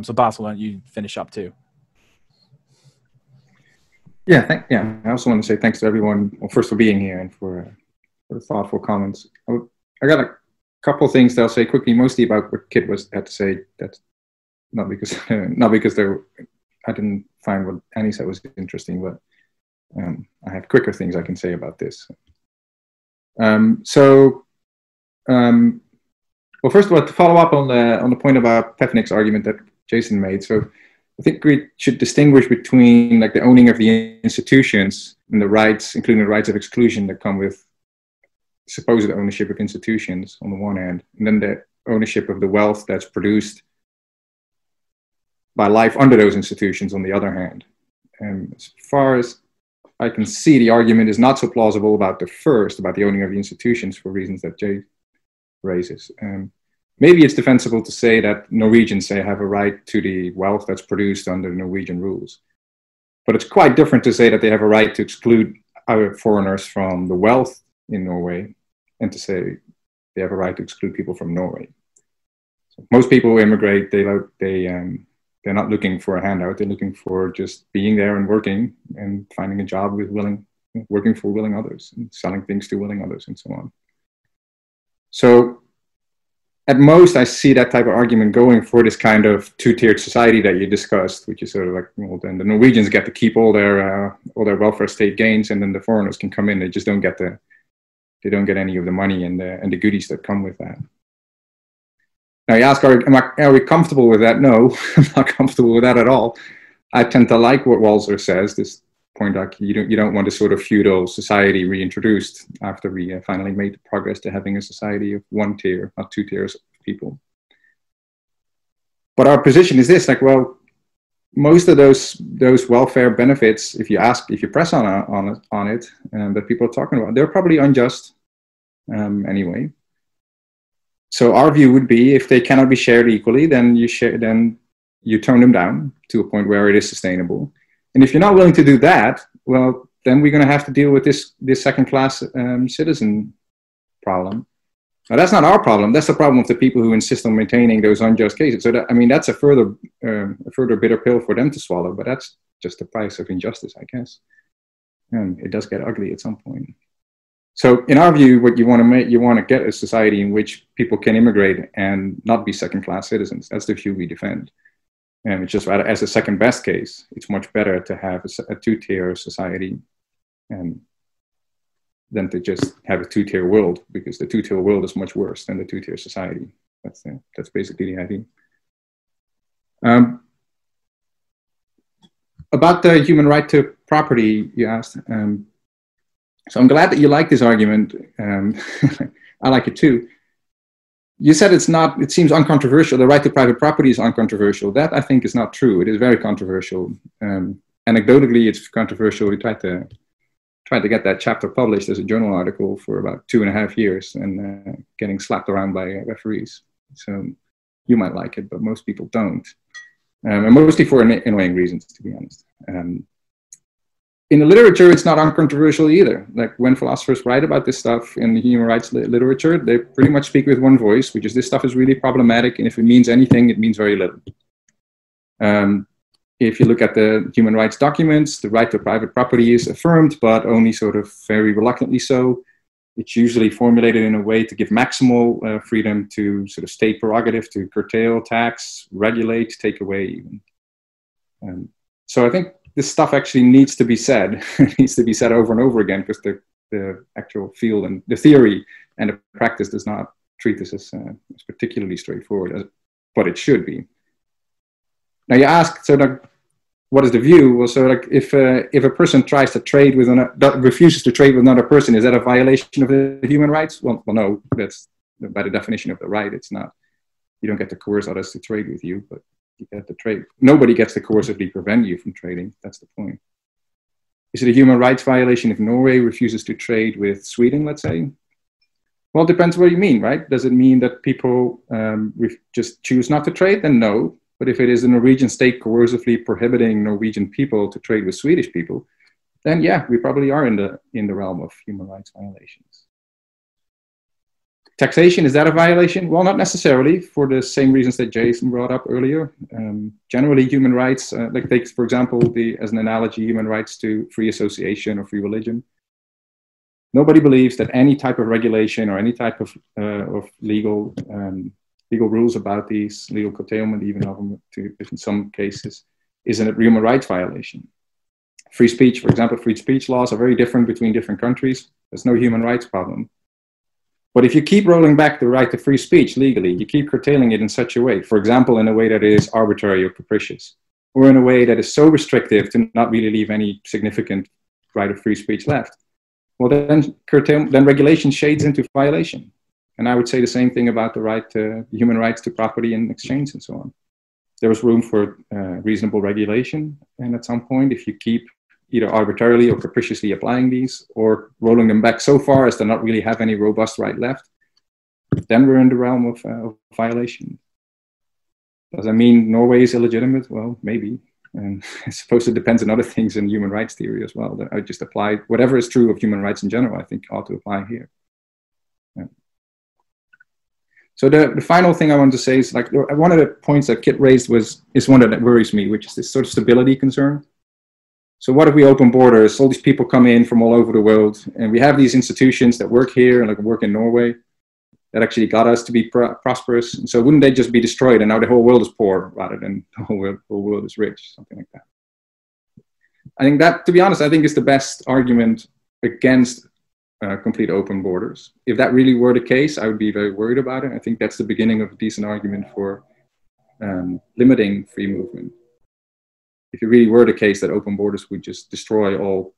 So Bas, why don't you finish up too? Yeah, I also want to say thanks to everyone, well, first for being here and for the thoughtful comments. I got a couple of things that I'll say quickly, mostly about what Kit had to say. That's not because I didn't find what Annie said was interesting, but I have quicker things I can say about this. Well, first of all, to follow up on the point about Pevnik's argument that Jason made. So I think we should distinguish between like the owning of the institutions and the rights, including the rights of exclusion that come with supposed ownership of institutions on the one hand, and then the ownership of the wealth that's produced by life under those institutions on the other hand. And as far as I can see, the argument is not so plausible about the first, about the owning of the institutions, for reasons that Jay raises. Maybe it's defensible to say that Norwegians, say, have a right to the wealth that's produced under Norwegian rules. But it's quite different to say that they have a right to exclude other foreigners from the wealth in Norway and to say they have a right to exclude people from Norway. So most people who immigrate, they're not looking for a handout. They're looking for just being there and working and finding a job with working for willing others and selling things to willing others and so on. So at most, I see that type of argument going for this kind of two-tiered society that you discussed, which is sort of like, well, then the Norwegians get to keep all their welfare state gains, and then the foreigners can come in. They just don't get any of the money and the goodies that come with that. Now you ask, are we comfortable with that? No, I'm not comfortable with that at all. I tend to like what Walzer says, this point like you don't want a sort of feudal society reintroduced after we finally made the progress to having a society of one tier, not two tiers of people. But our position is this, like, well, most of those welfare benefits, if you press on it, that people are talking about, they're probably unjust anyway. So our view would be, if they cannot be shared equally, then you tone them down to a point where it is sustainable. And if you're not willing to do that, well, then we're going to have to deal with this second-class citizen problem. Now, that's not our problem. That's the problem of the people who insist on maintaining those unjust cases. So that's a further bitter pill for them to swallow. But that's just the price of injustice, I guess. And it does get ugly at some point. So in our view, what you want to get a society in which people can immigrate and not be second-class citizens. That's the view we defend. And it's just rather, as a second best case, it's much better to have a two-tier society than to just have a two-tier world, because the two-tier world is much worse than the two-tier society. That's basically the idea. About the human right to property, you asked. So I'm glad that you like this argument. I like it too. You said it seems uncontroversial. The right to private property is uncontroversial. That, I think, is not true. It is very controversial. Anecdotally, it's controversial. We tried to get that chapter published as a journal article for about 2.5 years and getting slapped around by referees. So you might like it, but most people don't. And mostly for annoying reasons, to be honest. In the literature, it's not uncontroversial either. Like, when philosophers write about this stuff in the human rights literature, they pretty much speak with one voice, which is this stuff is really problematic, and if it means anything, it means very little. If you look at the human rights documents, the right to private property is affirmed, but only sort of very reluctantly so. It's usually formulated in a way to give maximal freedom to sort of state prerogative to curtail, tax, regulate, take away even. So I think this stuff actually needs to be said. It needs to be said over and over again, because the actual field and the theory and the practice does not treat this as particularly straightforward, but it should be. Now you ask, so like, what is the view? Well, so like, if a person tries to trade with refuses to trade with another person, is that a violation of the human rights? Well, no, that's by the definition of the right. It's not. You don't get to coerce others to trade with you, but you get to trade. Nobody gets to coercively prevent you from trading. That's the point. Is it a human rights violation if Norway refuses to trade with Sweden, let's say? Well, it depends what you mean, right? Does it mean that people just choose not to trade? Then no. But if it is the Norwegian state coercively prohibiting Norwegian people to trade with Swedish people, then yeah, we probably are in the realm of human rights violations. Taxation, is that a violation? Well, not necessarily, for the same reasons that Jason brought up earlier. Generally, human rights, like take, for example, as an analogy, human rights to free association or free religion. Nobody believes that any type of regulation or any type of legal rules about these, legal curtailment even of them in some cases, is a human rights violation. Free speech, for example, free speech laws are very different between different countries. There's no human rights problem. But if you keep rolling back the right to free speech legally, you keep curtailing it in such a way, for example, in a way that is arbitrary or capricious, or in a way that is so restrictive to not really leave any significant right of free speech left, well, then regulation shades into violation. And I would say the same thing about the right to human rights to property and exchange and so on. There was room for reasonable regulation. And at some point, if you keep either arbitrarily or capriciously applying these or rolling them back so far as to not really have any robust right left, then we're in the realm of violation. Does that mean Norway is illegitimate? Well, maybe. And I suppose it depends on other things in human rights theory as well. That I just apply whatever is true of human rights in general, I think ought to apply here. Yeah. So the final thing I wanted to say is, like, one of the points that Kit raised is one that worries me, which is this sort of stability concern. So what if we open borders? All these people come in from all over the world, and we have these institutions that work here and like work in Norway that actually got us to be prosperous. And so wouldn't they just be destroyed? And now the whole world is poor rather than the whole world is rich, something like that. I think that, to be honest, I think is the best argument against complete open borders. If that really were the case, I would be very worried about it. I think that's the beginning of a decent argument for limiting free movement. If it really were the case that open borders would just destroy all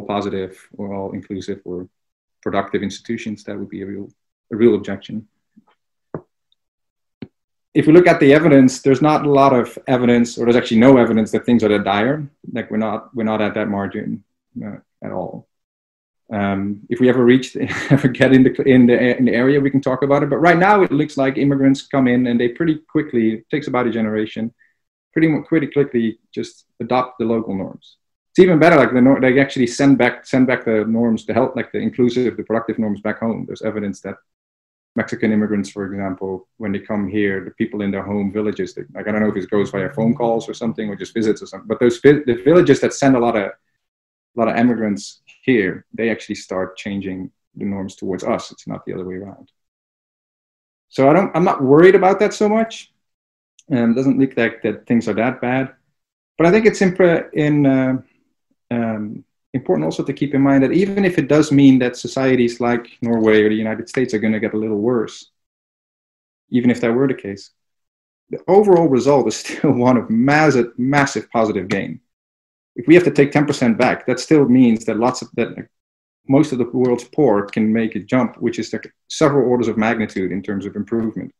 positive or all inclusive or productive institutions, that would be a real objection. If we look at the evidence, there's not a lot of evidence, or there's actually no evidence that things are that dire. Like we're not at that margin at all. If we ever get in the area, we can talk about it. But right now, it looks like immigrants come in and they pretty quickly, it takes about a generation, pretty quickly just adopt the local norms. It's even better, like they actually send back the norms to help, like the inclusive, the productive norms back home. There's evidence that Mexican immigrants, for example, when they come here, the people in their home villages, like I don't know if it goes via phone calls or something, or just visits or something, but the villages that send a lot of immigrants here, they actually start changing the norms towards us. It's not the other way around. So I'm not worried about that so much. It doesn't look like that things are that bad. But I think it's important also to keep in mind that even if it does mean that societies like Norway or the United States are going to get a little worse, even if that were the case, the overall result is still one of massive positive gain. If we have to take 10% back, that still means that most of the world's poor can make a jump, which is like several orders of magnitude in terms of improvement.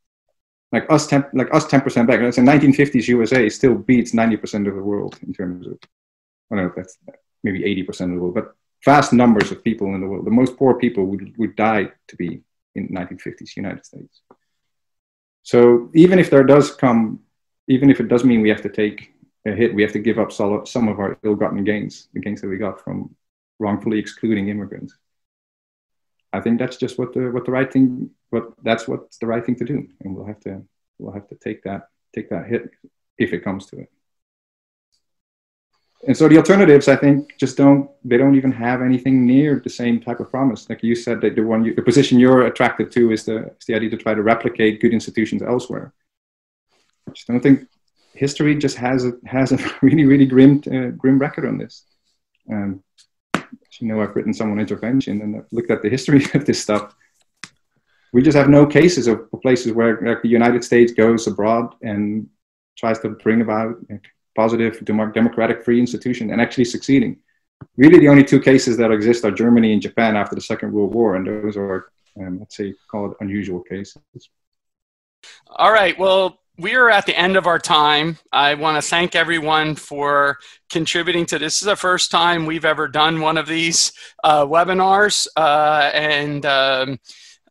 Like us 10% back. That's in 1950s USA still beats 90% of the world in terms of, I don't know if that's maybe 80% of the world, but vast numbers of people in the world. The most poor people would die to be in 1950s United States. So even if it does mean we have to take a hit, we have to give up some of our ill-gotten gains, the gains that we got from wrongfully excluding immigrants. I think that's just what's the right thing to do, and we'll have to take that hit if it comes to it. And so the alternatives, I think, they don't even have anything near the same type of promise. Like you said, that the position you're attracted to is the idea to try to replicate good institutions elsewhere. I just don't think history just has a really, really grim record on this. As you know, I've written some on intervention and I've looked at the history of this stuff. We just have no cases of places where the United States goes abroad and tries to bring about positive, democratic, free institution and actually succeeding. Really, the only two cases that exist are Germany and Japan after the Second World War, and those are, let's say, called unusual cases. All right. Well, we are at the end of our time. I want to thank everyone for contributing to this. This is the first time we've ever done one of these webinars,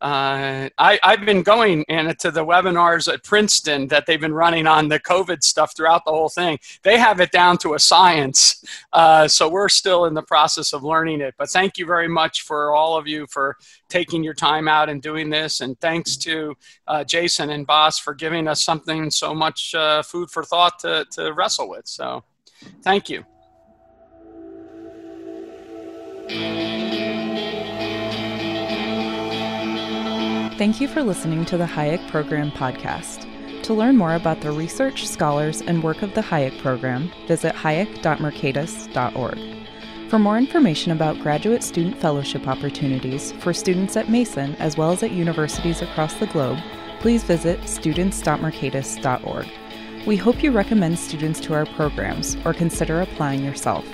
I've been going to the webinars at Princeton that they've been running on the COVID stuff throughout the whole thing. They have it down to a science. So we're still in the process of learning it. But thank you very much for all of you for taking your time out and doing this. And thanks to Jason and Bas for giving us something so much food for thought to wrestle with. So thank you. Thank you for listening to the Hayek Program podcast. To learn more about the research, scholars, and work of the Hayek Program, visit hayek.mercatus.org. For more information about graduate student fellowship opportunities for students at Mason as well as at universities across the globe, please visit students.mercatus.org. We hope you recommend students to our programs or consider applying yourself.